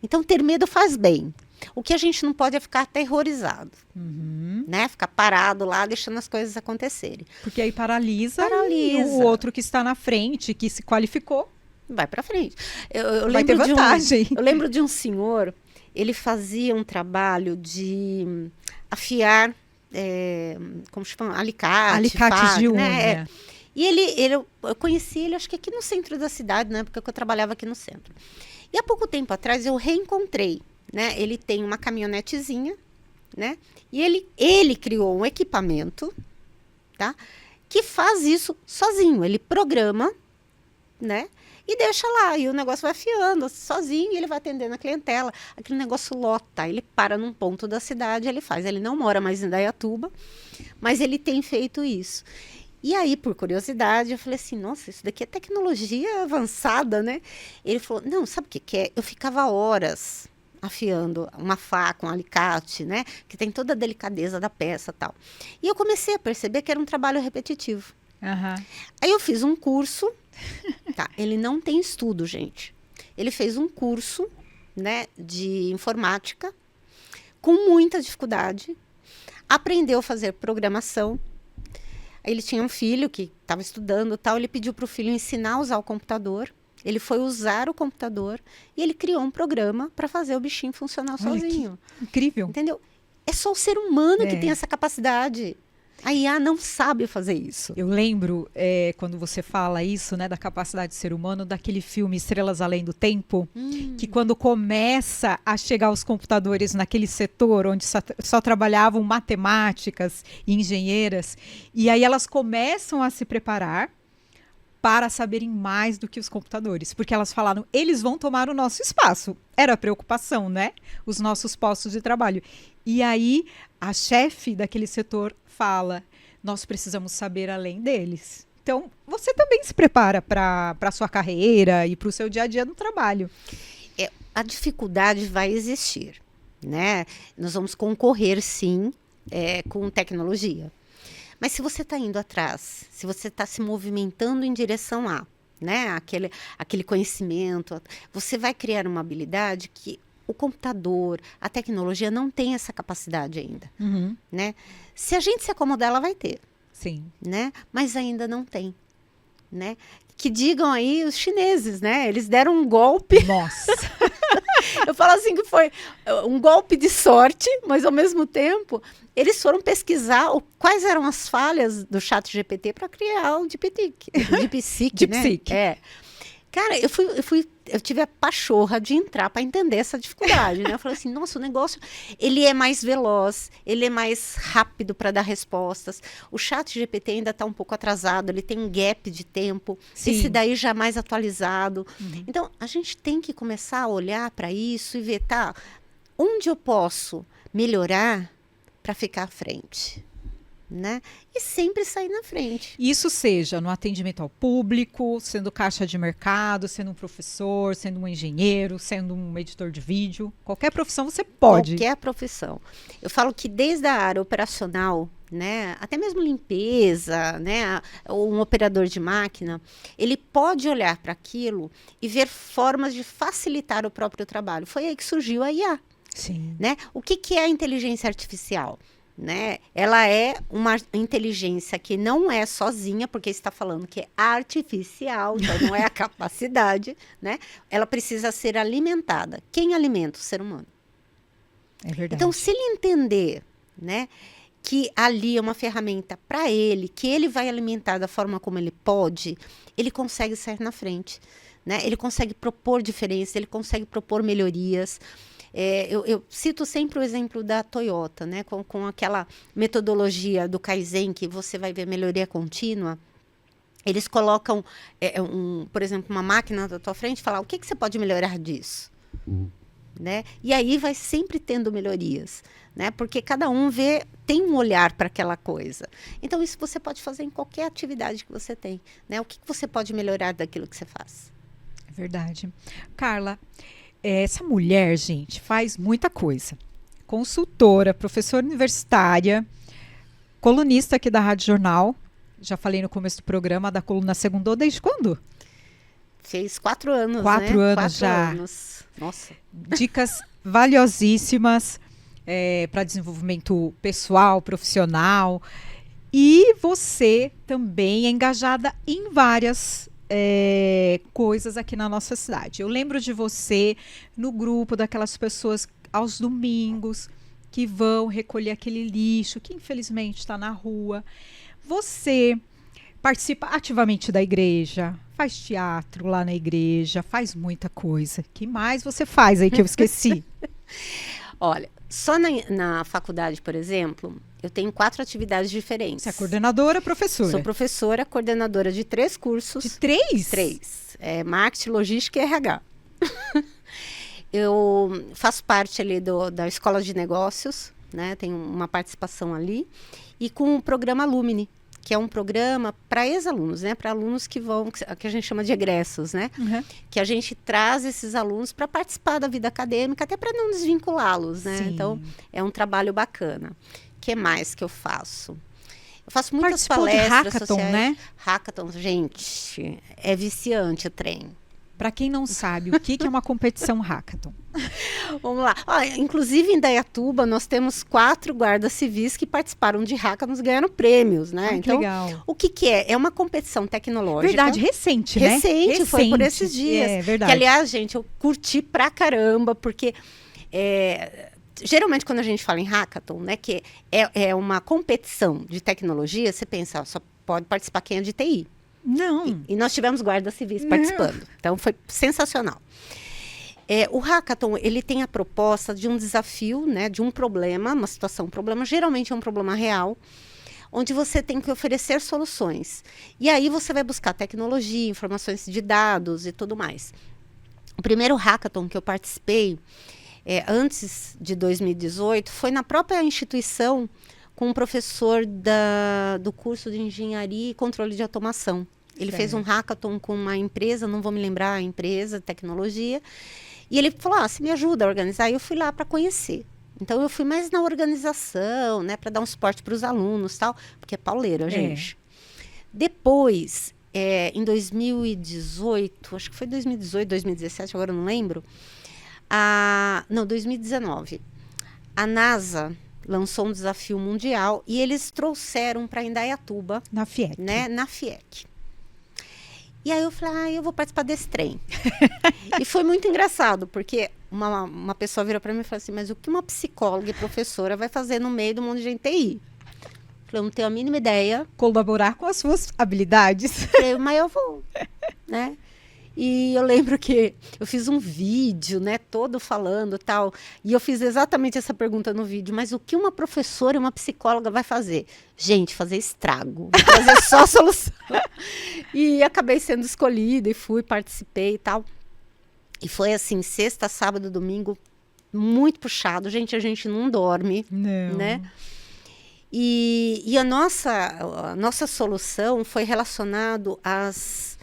Então, ter medo faz bem. O que a gente não pode é ficar aterrorizado, né? Ficar parado lá, deixando as coisas acontecerem. Porque aí paralisa. E o outro que está na frente, que se qualificou, vai para frente. Eu vai ter vantagem. Eu lembro de um senhor, ele fazia um trabalho de afiar, como se chama? Alicate de unha. Né? E eu conheci ele, acho que aqui no centro da cidade, né? Porque eu trabalhava aqui no centro. E há pouco tempo atrás eu reencontrei. Né? Ele tem uma caminhonetezinha, né? E ele criou um equipamento, tá? Que faz isso sozinho. Ele programa, né? E deixa lá, e o negócio vai afiando sozinho, e ele vai atendendo a clientela. Aquele negócio lota, ele para num ponto da cidade, ele faz. Ele não mora mais em Indaiatuba, mas ele tem feito isso. E aí, por curiosidade, eu falei assim, nossa, isso daqui é tecnologia avançada, né? Ele falou, não, sabe o que é? Eu ficava horas afiando uma faca, um alicate, né? Que tem toda a delicadeza da peça e tal. E eu comecei a perceber que era um trabalho repetitivo. Uhum. Aí eu fiz um curso, tá? Ele não tem estudo, gente. Ele fez um curso, né, de informática, com muita dificuldade, aprendeu a fazer programação. Aí ele tinha um filho que estava estudando e tal, ele pediu para o filho ensinar a usar o computador. Ele foi usar o computador e ele criou um programa para fazer o bichinho funcionar sozinho. Incrível. Entendeu? É só o ser humano que tem essa capacidade. A IA não sabe fazer isso. Eu lembro, quando você fala isso, né, da capacidade do ser humano, daquele filme Estrelas Além do Tempo, que quando começa a chegar os computadores naquele setor onde só trabalhavam matemáticas e engenheiras, e aí elas começam a se preparar para saberem mais do que os computadores, porque elas falaram, eles vão tomar o nosso espaço. Era a preocupação, né? Os nossos postos de trabalho. E aí, a chefe daquele setor fala, nós precisamos saber além deles. Então, você também se prepara para a sua carreira e para o seu dia a dia no trabalho. A dificuldade vai existir, né? Nós vamos concorrer, sim, com tecnologia. Mas se você está indo atrás, se você está se movimentando em direção a, né, aquele conhecimento, você vai criar uma habilidade que o computador, a tecnologia não tem essa capacidade ainda, né? Se a gente se acomodar, ela vai ter. Sim. Né? Mas ainda não tem, né? Que digam aí os chineses, né? Eles deram um golpe. Nossa! Eu falo assim que foi um golpe de sorte, mas ao mesmo tempo eles foram pesquisar quais eram as falhas do ChatGPT para criar o DeepSeek, né? Cara, eu tive a pachorra de entrar para entender essa dificuldade, né? Eu falei assim, nossa, o negócio, ele é mais veloz, ele é mais rápido para dar respostas. O ChatGPT ainda está um pouco atrasado, ele tem um gap de tempo. Sim. Esse daí já mais atualizado. Então, a gente tem que começar a olhar para isso e ver, tá, onde eu posso melhorar para ficar à frente? Né? E sempre sair na frente. Isso seja no atendimento ao público, sendo caixa de mercado, sendo um professor, sendo um engenheiro, sendo um editor de vídeo. Qualquer profissão você pode. Qualquer profissão. Eu falo que desde a área operacional, né, até mesmo limpeza, né, ou um operador de máquina, ele pode olhar para aquilo e ver formas de facilitar o próprio trabalho. Foi aí que surgiu a IA. Sim. Né? O que é a inteligência artificial? Né? Ela é uma inteligência que não é sozinha, porque está falando que é artificial, então não é a capacidade, né? Ela precisa ser alimentada. Quem alimenta? O ser humano. É verdade. Então, se ele entender, né, que ali é uma ferramenta para ele, que ele vai alimentar da forma como ele pode, ele consegue sair na frente, né? Ele consegue propor diferença, ele consegue propor melhorias. Eu cito sempre o exemplo da Toyota, né? Com aquela metodologia do Kaizen, que você vai ver melhoria contínua. Eles colocam, por exemplo, uma máquina na tua frente e falam, o que você pode melhorar disso? Né? E aí vai sempre tendo melhorias, né? Porque cada um tem um olhar para aquela coisa. Então, isso você pode fazer em qualquer atividade que você tem, né? O que você pode melhorar daquilo que você faz? É verdade. Carla, essa mulher, gente, faz muita coisa. Consultora, professora universitária, colunista aqui da Rádio Jornal. Já falei no começo do programa da coluna Segundou, desde quando? Fez 4 anos, 4 né? anos 4 já. Anos. Nossa. Dicas valiosíssimas para desenvolvimento pessoal, profissional. E você também é engajada em várias coisas aqui na nossa cidade. Eu lembro de você no grupo daquelas pessoas aos domingos que vão recolher aquele lixo que infelizmente está na rua. Você participa ativamente da igreja, faz teatro lá na igreja, faz muita coisa. Que mais você faz aí que eu esqueci? Olha, só na faculdade, por exemplo, eu tenho 4 atividades diferentes. Você é coordenadora, professora? Sou professora, coordenadora de 3 cursos. De 3? 3. Marketing, logística e RH. Eu faço parte ali da Escola de Negócios, né? Tenho uma participação ali. E com o programa Lumine, que é um programa para ex-alunos, né? Para alunos que a gente chama de egressos, né? Uhum. Que a gente traz esses alunos para participar da vida acadêmica, até para não desvinculá-los, né? Sim. Então, é um trabalho bacana. O que mais que eu faço? Eu faço muitas Participou de palestras hackathon, sociais. né? Hackathon, gente, é viciante o trem. Para quem não sabe, o que é uma competição hackathon? Vamos lá. Inclusive, em Indaiatuba, nós temos 4 guardas civis que participaram de hackathons e ganharam prêmios, né? Então, legal. O que é? É uma competição tecnológica. Verdade, recente, né? Recente, foi por esses dias. É verdade. Que, aliás, gente, eu curti pra caramba, porque geralmente quando a gente fala em hackathon, né, que é uma competição de tecnologia, você pensa, ó, só pode participar quem é de TI. Não. E nós tivemos guardas civis participando. Então, foi sensacional. O hackathon, ele tem a proposta de um desafio, né, de um problema, uma situação, um problema, geralmente é um problema real, onde você tem que oferecer soluções. E aí você vai buscar tecnologia, informações de dados e tudo mais. O primeiro hackathon que eu participei, antes de 2018, foi na própria instituição, com um professor do curso de engenharia e controle de automação. Ele fez um hackathon com uma empresa, não vou me lembrar a empresa, tecnologia, e ele falou, você me ajuda a organizar? E eu fui lá para conhecer. Então, eu fui mais na organização, né, para dar um suporte para os alunos, tal, porque é pauleira, gente. Depois, em 2018, acho que foi 2018, 2017, agora eu não lembro, 2019, a NASA lançou um desafio mundial e eles trouxeram para Indaiatuba. Na FIEC. Né, na FIEC. E aí eu falei, eu vou participar desse trem. E foi muito engraçado, porque uma pessoa virou para mim e falou assim, mas o que uma psicóloga e professora vai fazer no meio do mundo de TI? Eu falei, eu não tenho a mínima ideia. Colaborar com as suas habilidades. Eu falei, mas eu vou, né? E eu lembro que eu fiz um vídeo, né, todo falando tal, e eu fiz exatamente essa pergunta no vídeo, mas o que uma professora e uma psicóloga vai fazer? Gente, fazer estrago, fazer só solução. E acabei sendo escolhida e fui, participei e tal. E foi assim, sexta, sábado, domingo, muito puxado. Gente, a gente não dorme, né? E a nossa solução foi relacionado às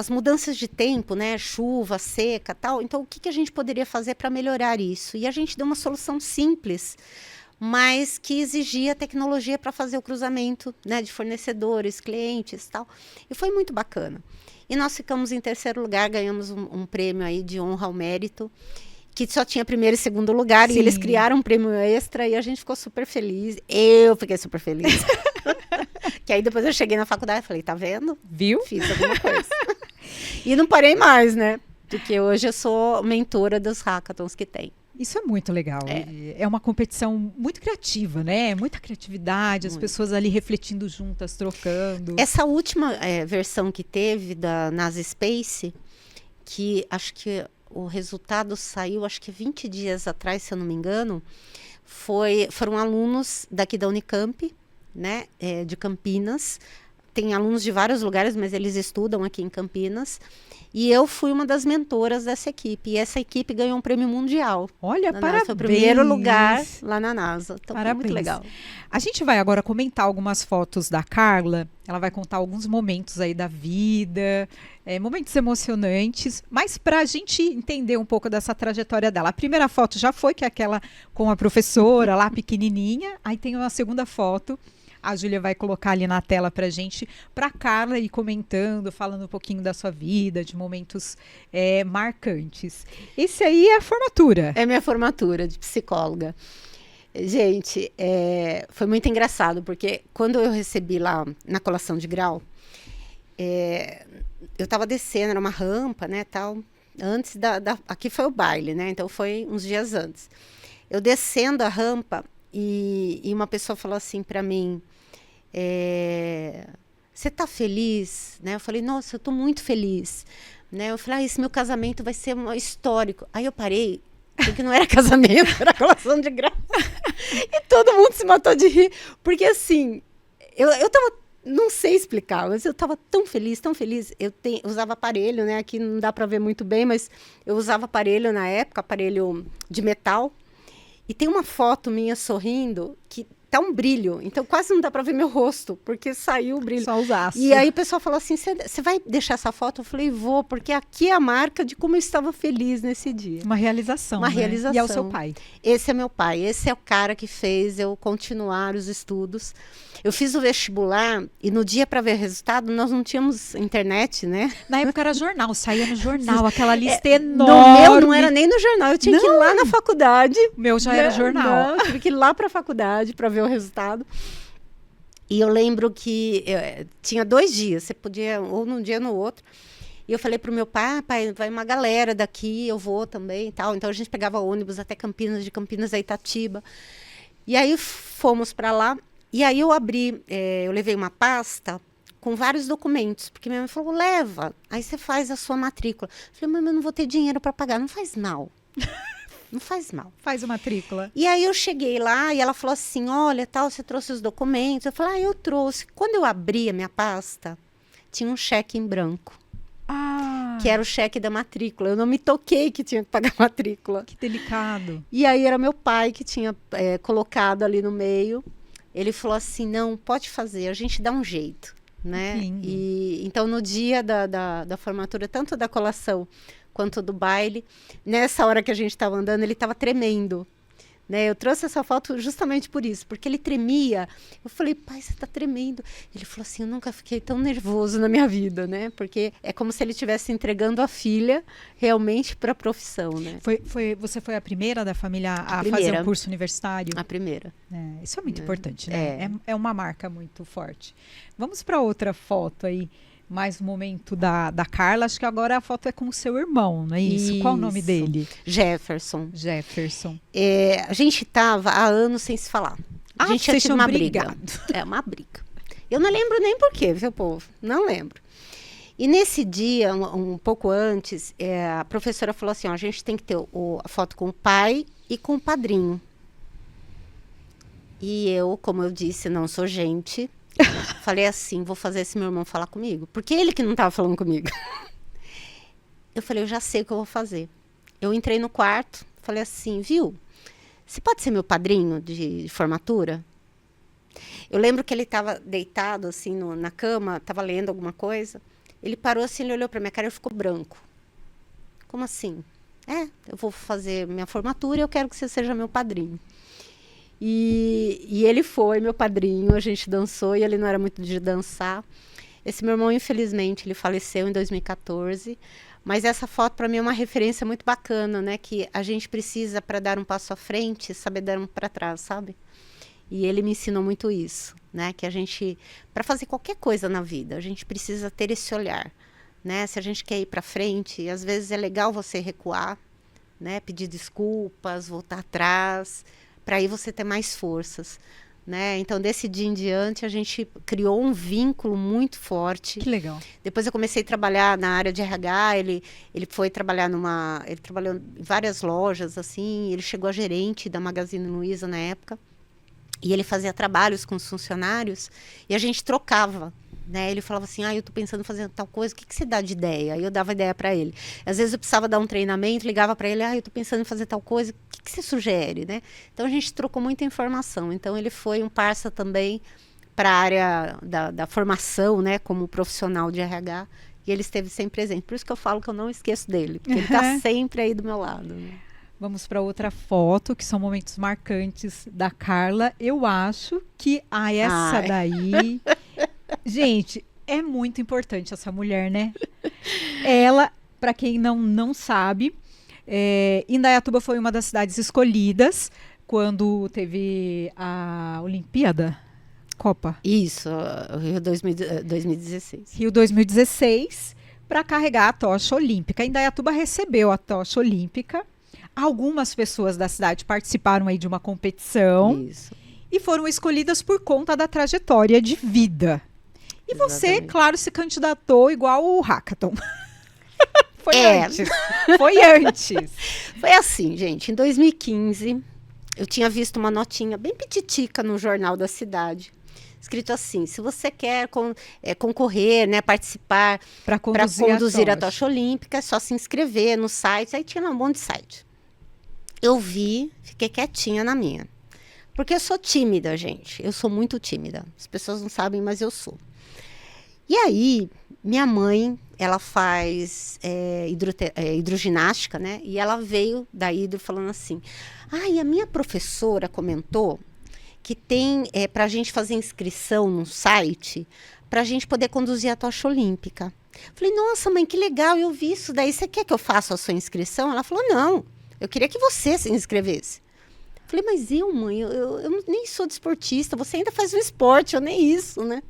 mudanças de tempo, né? Chuva, seca, tal. Então, o que a gente poderia fazer para melhorar isso? E a gente deu uma solução simples, mas que exigia tecnologia para fazer o cruzamento, né, de fornecedores, clientes, tal. E foi muito bacana. E nós ficamos em terceiro lugar, ganhamos um prêmio aí de honra ao mérito, que só tinha primeiro e segundo lugar. Sim. E eles criaram um prêmio extra e a gente ficou super feliz. Eu fiquei super feliz. Que aí depois eu cheguei na faculdade e falei, tá vendo? Viu? Fiz alguma coisa. E não parei mais, né? Porque hoje eu sou mentora dos hackathons que tem. Isso é muito legal. É uma competição muito criativa, né? Muita criatividade, as pessoas ali refletindo juntas, trocando. Essa última versão que teve da NASA Space, que acho que o resultado saiu, acho que 20 dias atrás, se eu não me engano, foram alunos daqui da Unicamp, né, de Campinas. Tem alunos de vários lugares, mas eles estudam aqui em Campinas. E eu fui uma das mentoras dessa equipe. E essa equipe ganhou um prêmio mundial. Olha, parabéns. Foi o primeiro lugar lá na NASA. Então, parabéns. Foi muito legal. A gente vai agora comentar algumas fotos da Carla. Ela vai contar alguns momentos aí da vida, momentos emocionantes. Mas para a gente entender um pouco dessa trajetória dela. A primeira foto já foi, que é aquela com a professora lá pequenininha. Aí tem uma segunda foto. A Júlia vai colocar ali na tela pra gente, pra Carla ir comentando, falando um pouquinho da sua vida, de momentos marcantes. Esse aí é a formatura. É minha formatura de psicóloga. Gente, foi muito engraçado, porque quando eu recebi lá na colação de grau, eu tava descendo, era uma rampa, né, tal, antes aqui foi o baile, né, então foi uns dias antes. Eu descendo a rampa e uma pessoa falou assim pra mim, você tá feliz? Né? Eu falei, nossa, eu tô muito feliz. Né? Eu falei, esse meu casamento vai ser histórico. Aí eu parei, porque não era casamento, era colação de grau. E todo mundo se matou de rir. Porque assim, eu tava, não sei explicar, mas eu tava tão feliz, tão feliz. Eu usava aparelho, né? Aqui não dá pra ver muito bem, mas eu usava aparelho na época, aparelho de metal. E tem uma foto minha sorrindo que tá um brilho, então quase não dá para ver meu rosto, porque saiu o brilho. Só os aços. E aí o pessoal falou assim, você vai deixar essa foto? Eu falei, vou, porque aqui é a marca de como eu estava feliz nesse dia. Uma realização, Uma né? realização. E é o seu pai? Esse é meu pai, esse é o cara que fez eu continuar os estudos. Eu fiz o vestibular e no dia para ver o resultado, nós não tínhamos internet, né? Na época era jornal, saía no jornal, aquela lista enorme. No meu não era nem no jornal, eu tinha que ir lá na faculdade. O meu já era jornal. Não, tive que ir lá para a faculdade para ver o resultado. E eu lembro que tinha 2 dias, você podia ou num dia ou no outro. E eu falei pro meu pai, pai, vai uma galera daqui, eu vou também e tal. Então a gente pegava ônibus até Campinas, de Campinas a Itatiba. E aí fomos para lá. E aí eu eu levei uma pasta com vários documentos, porque minha mãe falou, leva, aí você faz a sua matrícula. Eu falei, mãe, eu não vou ter dinheiro para pagar, não faz mal. Não faz mal. Faz a matrícula. E aí eu cheguei lá e ela falou assim, olha, tal, você trouxe os documentos? Eu falei, eu trouxe. Quando eu abri a minha pasta, tinha um cheque em branco. Que era o cheque da matrícula. Eu não me toquei que tinha que pagar a matrícula. Que delicado. E aí era meu pai que tinha colocado ali no meio. Ele falou assim, não, pode fazer, a gente dá um jeito. Né? E então no dia da formatura, tanto da colação quanto do baile, nessa hora que a gente estava andando, ele estava tremendo, né? Eu trouxe essa foto justamente por isso, porque ele tremia. Eu falei, pai, você está tremendo? Ele falou assim, eu nunca fiquei tão nervoso na minha vida, né? Porque é como se ele estivesse entregando a filha realmente para a profissão, né? Você foi a primeira da família a primeira. fazer um curso universitário? A primeira. Isso é muito importante, né? É uma marca muito forte. Vamos para outra foto aí. Mais um momento da Carla. Acho que agora a foto é com o seu irmão, não é isso? Qual o nome dele? Jefferson. A gente estava há anos sem se falar. A gente tinha tido uma briga. Uma briga. Eu não lembro nem por quê, viu, povo? Não lembro. E nesse dia, um pouco antes, a professora falou assim, ó, a gente tem que ter a foto com o pai e com o padrinho. E eu, como eu disse, não sou gente... Falei assim, vou fazer esse meu irmão falar comigo. Porque ele que não estava falando comigo. Eu falei, eu já sei o que eu vou fazer. Eu entrei no quarto, falei assim, viu? Você pode ser meu padrinho de formatura? Eu lembro que ele estava deitado assim na cama, estava lendo alguma coisa. Ele parou assim, ele olhou para minha cara e ficou branco. Como assim? Eu vou fazer minha formatura e eu quero que você seja meu padrinho. E ele foi meu padrinho, a gente dançou e ele não era muito de dançar. Esse meu irmão, infelizmente, ele faleceu em 2014, mas essa foto para mim é uma referência muito bacana, né? Que a gente precisa, para dar um passo à frente, saber dar um para trás, sabe? E ele me ensinou muito isso, né? Que a gente, para fazer qualquer coisa na vida, a gente precisa ter esse olhar, né? Se a gente quer ir para frente, às vezes é legal você recuar, né? Pedir desculpas, voltar atrás, para aí você ter mais forças, né? Então, desse dia em diante, a gente criou um vínculo muito forte. Que legal. Depois eu comecei a trabalhar na área de RH, ele foi trabalhar ele trabalhou em várias lojas, assim, ele chegou a gerente da Magazine Luiza na época, e ele fazia trabalhos com os funcionários, e a gente trocava, né? Ele falava assim, eu tô pensando em fazer tal coisa, o que você dá de ideia? Aí eu dava ideia para ele. Às vezes eu precisava dar um treinamento, ligava para ele, eu tô pensando em fazer tal coisa, o que você sugere, né? Então a gente trocou muita informação. Então ele foi um parça também para a área da formação, né? Como profissional de RH, e ele esteve sempre presente. Por isso que eu falo que eu não esqueço dele, porque ele está sempre aí do meu lado, né? Vamos para outra foto, que são momentos marcantes da Carla. Eu acho que essa daí... Gente, é muito importante essa mulher, né? Ela, para quem não sabe, Indaiatuba foi uma das cidades escolhidas quando teve a Olimpíada, Copa. Isso, Rio 2016. Rio 2016, para carregar a tocha olímpica. Indaiatuba recebeu a tocha olímpica. Algumas pessoas da cidade participaram aí de uma competição. Isso. E foram escolhidas por conta da trajetória de vida. E você, Exatamente. claro, se candidatou igual o Hackathon. Foi antes. Foi assim, gente. Em 2015, eu tinha visto uma notinha bem pititica no jornal da cidade. Escrito assim, se você quer concorrer, né, participar para conduzir a tocha olímpica, é só se inscrever no site. Aí tinha um monte de site. Eu vi, fiquei quietinha na minha. Porque eu sou tímida, gente. Eu sou muito tímida. As pessoas não sabem, mas eu sou. E aí, minha mãe, ela faz hidroginástica, né? E ela veio da hidro falando assim, e a minha professora comentou que tem para a gente fazer inscrição no site, para a gente poder conduzir a tocha olímpica. Falei, nossa, mãe, que legal, eu vi isso daí. Você quer que eu faça a sua inscrição? Ela falou, não, eu queria que você se inscrevesse. Falei, mas mãe, eu nem sou desportista, você ainda faz um esporte, eu nem isso, né?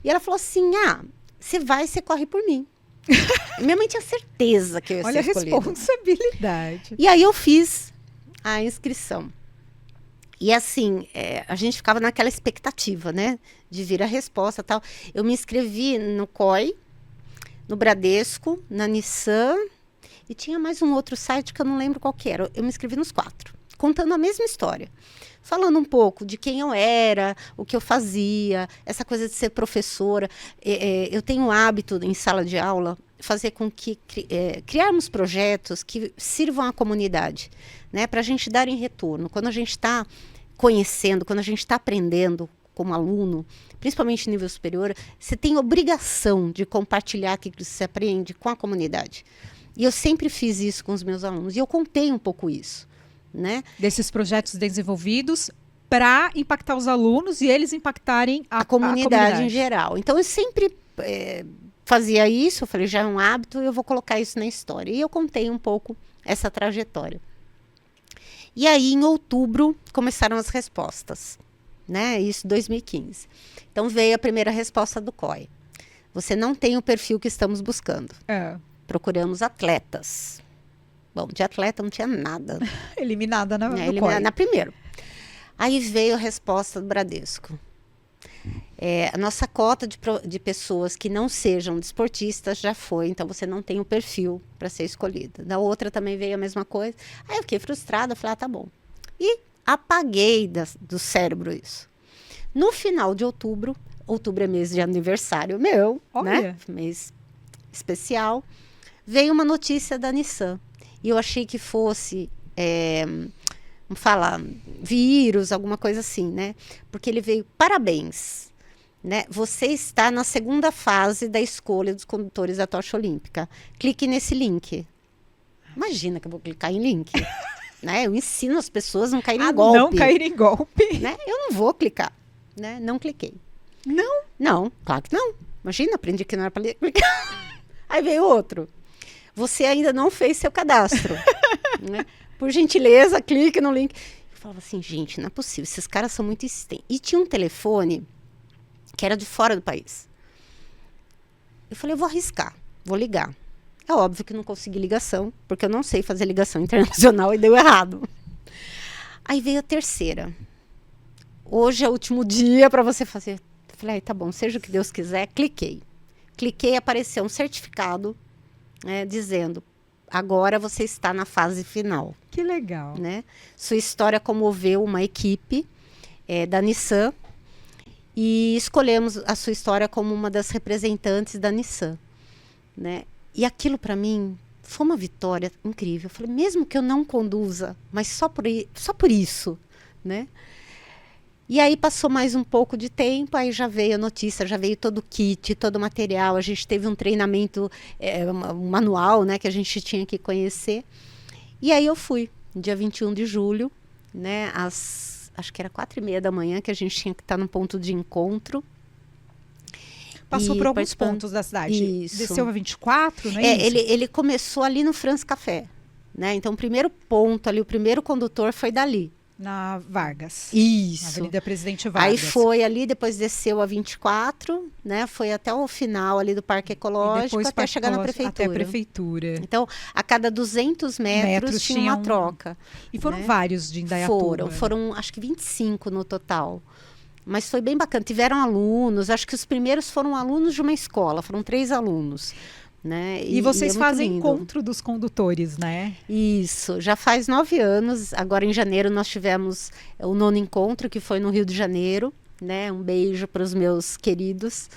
E ela falou assim, você vai, você corre por mim. Minha mãe tinha certeza que eu ia Olha a ser escolhida. responsabilidade. E aí eu fiz a inscrição. E assim, a gente ficava naquela expectativa, né? De vir a resposta e tal. Eu me inscrevi no COI, no Bradesco, na Nissan, e tinha mais um outro site que eu não lembro qual que era. Eu me inscrevi nos 4, contando a mesma história. Falando um pouco de quem eu era, o que eu fazia, essa coisa de ser professora. Eu tenho o hábito, em sala de aula, fazer com que criarmos projetos que sirvam à comunidade, né, para a gente dar em retorno. Quando a gente está conhecendo, quando a gente está aprendendo como aluno, principalmente em nível superior, você tem obrigação de compartilhar aquilo que você aprende com a comunidade. E eu sempre fiz isso com os meus alunos, e eu contei um pouco isso, né? Desses projetos desenvolvidos para impactar os alunos e eles impactarem a comunidade em geral. Então, eu sempre fazia isso, eu falei, já é um hábito, eu vou colocar isso na história. E eu contei um pouco essa trajetória. E aí, em outubro, começaram as respostas, né? Isso em 2015. Então, veio a primeira resposta do COI. Você não tem o perfil que estamos buscando. Procuramos atletas. Bom, de atleta não tinha nada. Eliminada na eliminada na primeira. Aí veio a resposta do Bradesco. A nossa cota de pessoas que não sejam desportistas já foi, então você não tem o perfil para ser escolhida. Da outra também veio a mesma coisa. Aí eu fiquei frustrada, falei, tá bom. E apaguei do cérebro isso. No final de outubro é mês de aniversário meu, né? Mês especial, veio uma notícia da Nissan. E eu achei que fosse, vamos falar, vírus, alguma coisa assim, né? Porque ele veio, parabéns, né? Você está na segunda fase da escolha dos condutores da tocha olímpica. Clique nesse link. Imagina que eu vou clicar em link. Né? Eu ensino as pessoas a não caírem em golpe. Não caírem em golpe. Né? Eu não vou clicar. Né? Não cliquei. Não? Não, claro que não. Imagina, aprendi que não era para clicar. Aí veio outro. Você ainda não fez seu cadastro. Né? Por gentileza, clique no link. Eu falava assim, gente, não é possível. Esses caras são muito insistentes. E tinha um telefone que era de fora do país. Eu falei, eu vou arriscar, vou ligar. É óbvio que não consegui ligação, porque eu não sei fazer ligação internacional e deu errado. Aí veio a terceira. Hoje é o último dia para você fazer. Eu falei, tá bom, seja o que Deus quiser. Cliquei. Cliquei e apareceu um certificado, né, dizendo, agora você está na fase final. Que legal. Né? Sua história comoveu uma equipe da Nissan e escolhemos a sua história como uma das representantes da Nissan. Né? E aquilo para mim foi uma vitória incrível. Eu falei, mesmo que eu não conduza, mas só por isso, né? E aí passou mais um pouco de tempo, aí já veio a notícia, já veio todo o kit, todo o material. A gente teve um treinamento, um manual, né, que a gente tinha que conhecer. E aí eu fui, dia 21 de julho, né, acho que era 4h30 da manhã, que a gente tinha que estar no ponto de encontro. Passou por alguns pontos da cidade. Isso. Desceu a 24, não é isso? Ele começou ali no France Café, né? Então, o primeiro ponto ali, o primeiro condutor foi dali. Na Vargas. Isso. Na Avenida Presidente Vargas. Aí foi ali, depois desceu a 24, né? Foi até o final ali do Parque Ecológico, até chegar na Prefeitura. Até a Prefeitura. Então, a cada 200 metros tinha uma troca. E foram vários de Indaiatuba. Foram acho que 25 no total. Mas foi bem bacana. Tiveram alunos, acho que os primeiros foram alunos de uma escola, foram 3 alunos. Né? E vocês fazem encontro dos condutores, né? Isso, já faz 9 anos. Agora em janeiro nós tivemos o 9º encontro, que foi no Rio de Janeiro. Né? Um beijo para os meus queridos.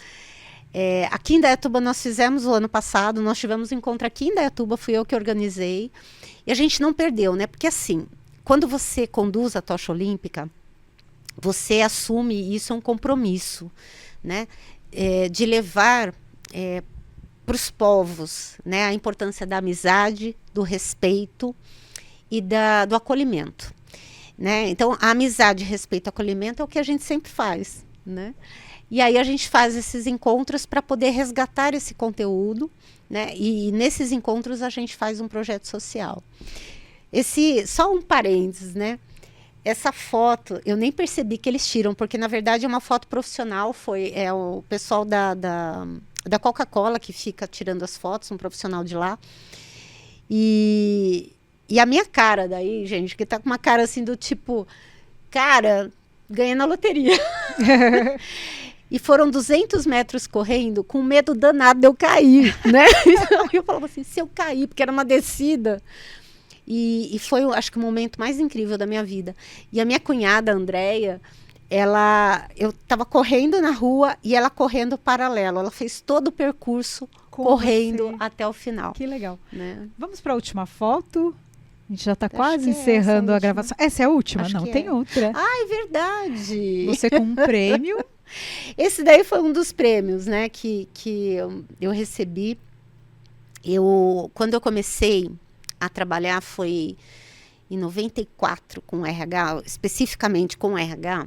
Aqui em Indaiatuba nós fizemos o ano passado, nós tivemos um encontro aqui em Indaiatuba, fui eu que organizei. E a gente não perdeu, né? Porque assim, quando você conduz a tocha olímpica, você assume isso, é um compromisso, né? De levar para os povos, né, a importância da amizade, do respeito e do acolhimento. Né? Então, a amizade, respeito e acolhimento é o que a gente sempre faz. Né? E aí a gente faz esses encontros para poder resgatar esse conteúdo, né? E nesses encontros a gente faz um projeto social. Só um parênteses, né? Essa foto, eu nem percebi que eles tiram, porque na verdade é uma foto profissional, foi o pessoal da da Coca-Cola, que fica tirando as fotos, um profissional de lá. E a minha cara daí, gente, que tá com uma cara assim do tipo, cara, ganhei na loteria. E foram 200 metros correndo, com medo danado de eu cair, né? Então eu falava assim, se eu cair, porque era uma descida. E foi, acho que, o momento mais incrível da minha vida. E a minha cunhada, a Andréia, eu estava correndo na rua e ela correndo paralelo. Ela fez todo o percurso correndo até o final. Que legal. Né? Vamos para a última foto? A gente já está quase encerrando a gravação. Essa é a última? Não, tem outra. Ah, é verdade! Você com um prêmio. Esse daí foi um dos prêmios, né, que eu recebi. Quando eu comecei a trabalhar, foi em 94 com RH, especificamente com RH,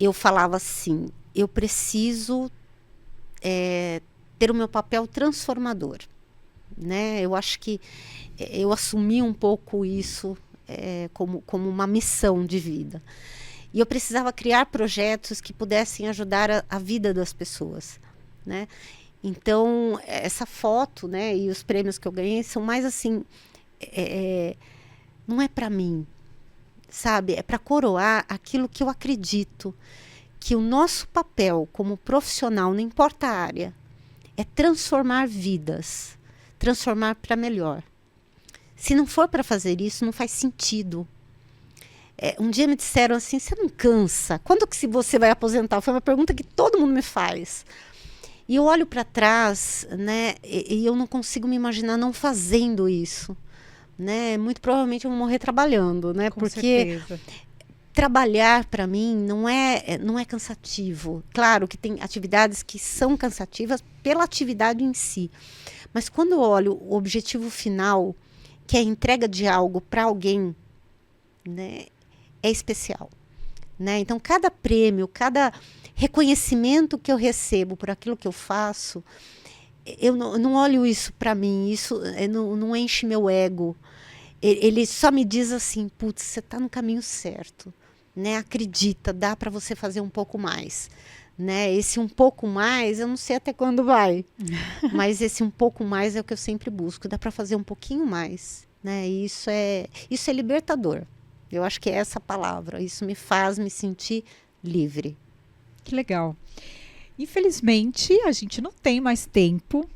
eu falava assim, eu preciso ter o meu papel transformador. Né? Eu acho que eu assumi um pouco isso como uma missão de vida. E eu precisava criar projetos que pudessem ajudar a vida das pessoas, né? Então, essa foto, né, e os prêmios que eu ganhei são mais assim, não é para mim, sabe? É para coroar aquilo que eu acredito, que o nosso papel como profissional, não importa a área, é transformar vidas, transformar para melhor. Se não for para fazer isso, não faz sentido. Um dia me disseram assim, você não cansa? Quando que você vai aposentar? Foi uma pergunta que todo mundo me faz. E eu olho para trás, né, e eu não consigo me imaginar não fazendo isso. Né? Muito provavelmente eu vou morrer trabalhando, né? Com certeza. Trabalhar para mim não é cansativo. Claro que tem atividades que são cansativas pela atividade em si. Mas quando eu olho o objetivo final, que é a entrega de algo para alguém, né, é especial. Né? Então, cada prêmio, cada reconhecimento que eu recebo por aquilo que eu faço, eu não olho isso para mim, isso não enche meu ego. Ele só me diz assim, putz, você está no caminho certo. Né? Acredita, dá para você fazer um pouco mais. Né? Esse um pouco mais, eu não sei até quando vai, mas esse um pouco mais é o que eu sempre busco, dá para fazer um pouquinho mais. Né? E isso é libertador. Eu acho que é essa palavra. Isso me faz me sentir livre. Que legal. Infelizmente, a gente não tem mais tempo.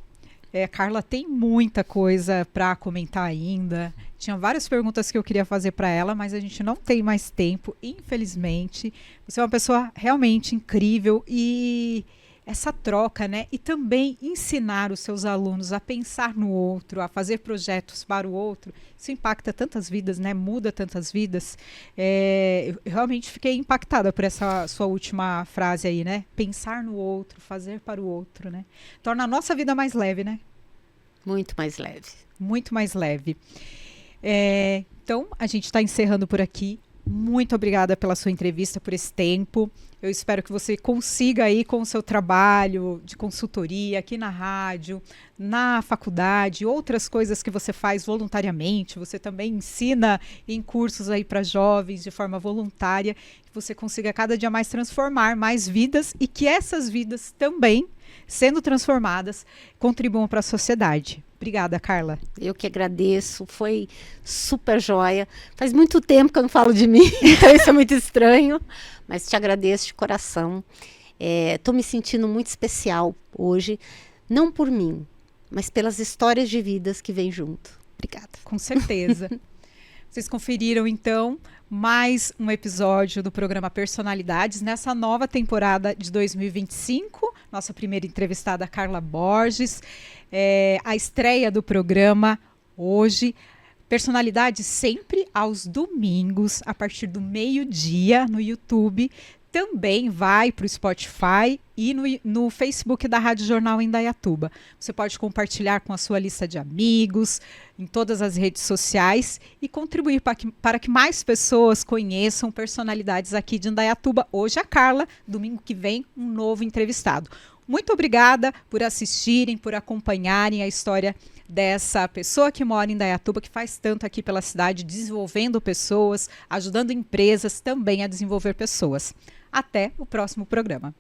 A Carla tem muita coisa para comentar ainda. Tinha várias perguntas que eu queria fazer para ela, mas a gente não tem mais tempo, infelizmente. Você é uma pessoa realmente incrível e essa troca, né? E também ensinar os seus alunos a pensar no outro, a fazer projetos para o outro, isso impacta tantas vidas, né? Muda tantas vidas. Eu realmente fiquei impactada por essa sua última frase aí, né? Pensar no outro, fazer para o outro, né? Torna a nossa vida mais leve, né? Muito mais leve. Muito mais leve. Então, a gente está encerrando por aqui. Muito obrigada pela sua entrevista, por esse tempo. Eu espero que você consiga aí com o seu trabalho de consultoria aqui na rádio, na faculdade, outras coisas que você faz voluntariamente. Você também ensina em cursos aí para jovens de forma voluntária, que você consiga cada dia mais transformar mais vidas e que essas vidas também, sendo transformadas, contribuam para a sociedade. Obrigada, Carla. Eu que agradeço, foi super joia. Faz muito tempo que eu não falo de mim, então isso é muito estranho, mas te agradeço de coração. Estou me sentindo muito especial hoje, não por mim, mas pelas histórias de vidas que vêm junto. Obrigada. Com certeza. Vocês conferiram, então, mais um episódio do programa Personalidades nessa nova temporada de 2025. Nossa primeira entrevistada, Carla Borges. A estreia do programa hoje. Personalidades sempre aos domingos, a partir do meio-dia, no YouTube. Também vai para o Spotify e no Facebook da Rádio Jornal Indaiatuba. Você pode compartilhar com a sua lista de amigos, em todas as redes sociais e contribuir para que mais pessoas conheçam personalidades aqui de Indaiatuba. Hoje a Carla, domingo que vem, um novo entrevistado. Muito obrigada por assistirem, por acompanharem a história dessa pessoa que mora em Indaiatuba, que faz tanto aqui pela cidade, desenvolvendo pessoas, ajudando empresas também a desenvolver pessoas. Até o próximo programa.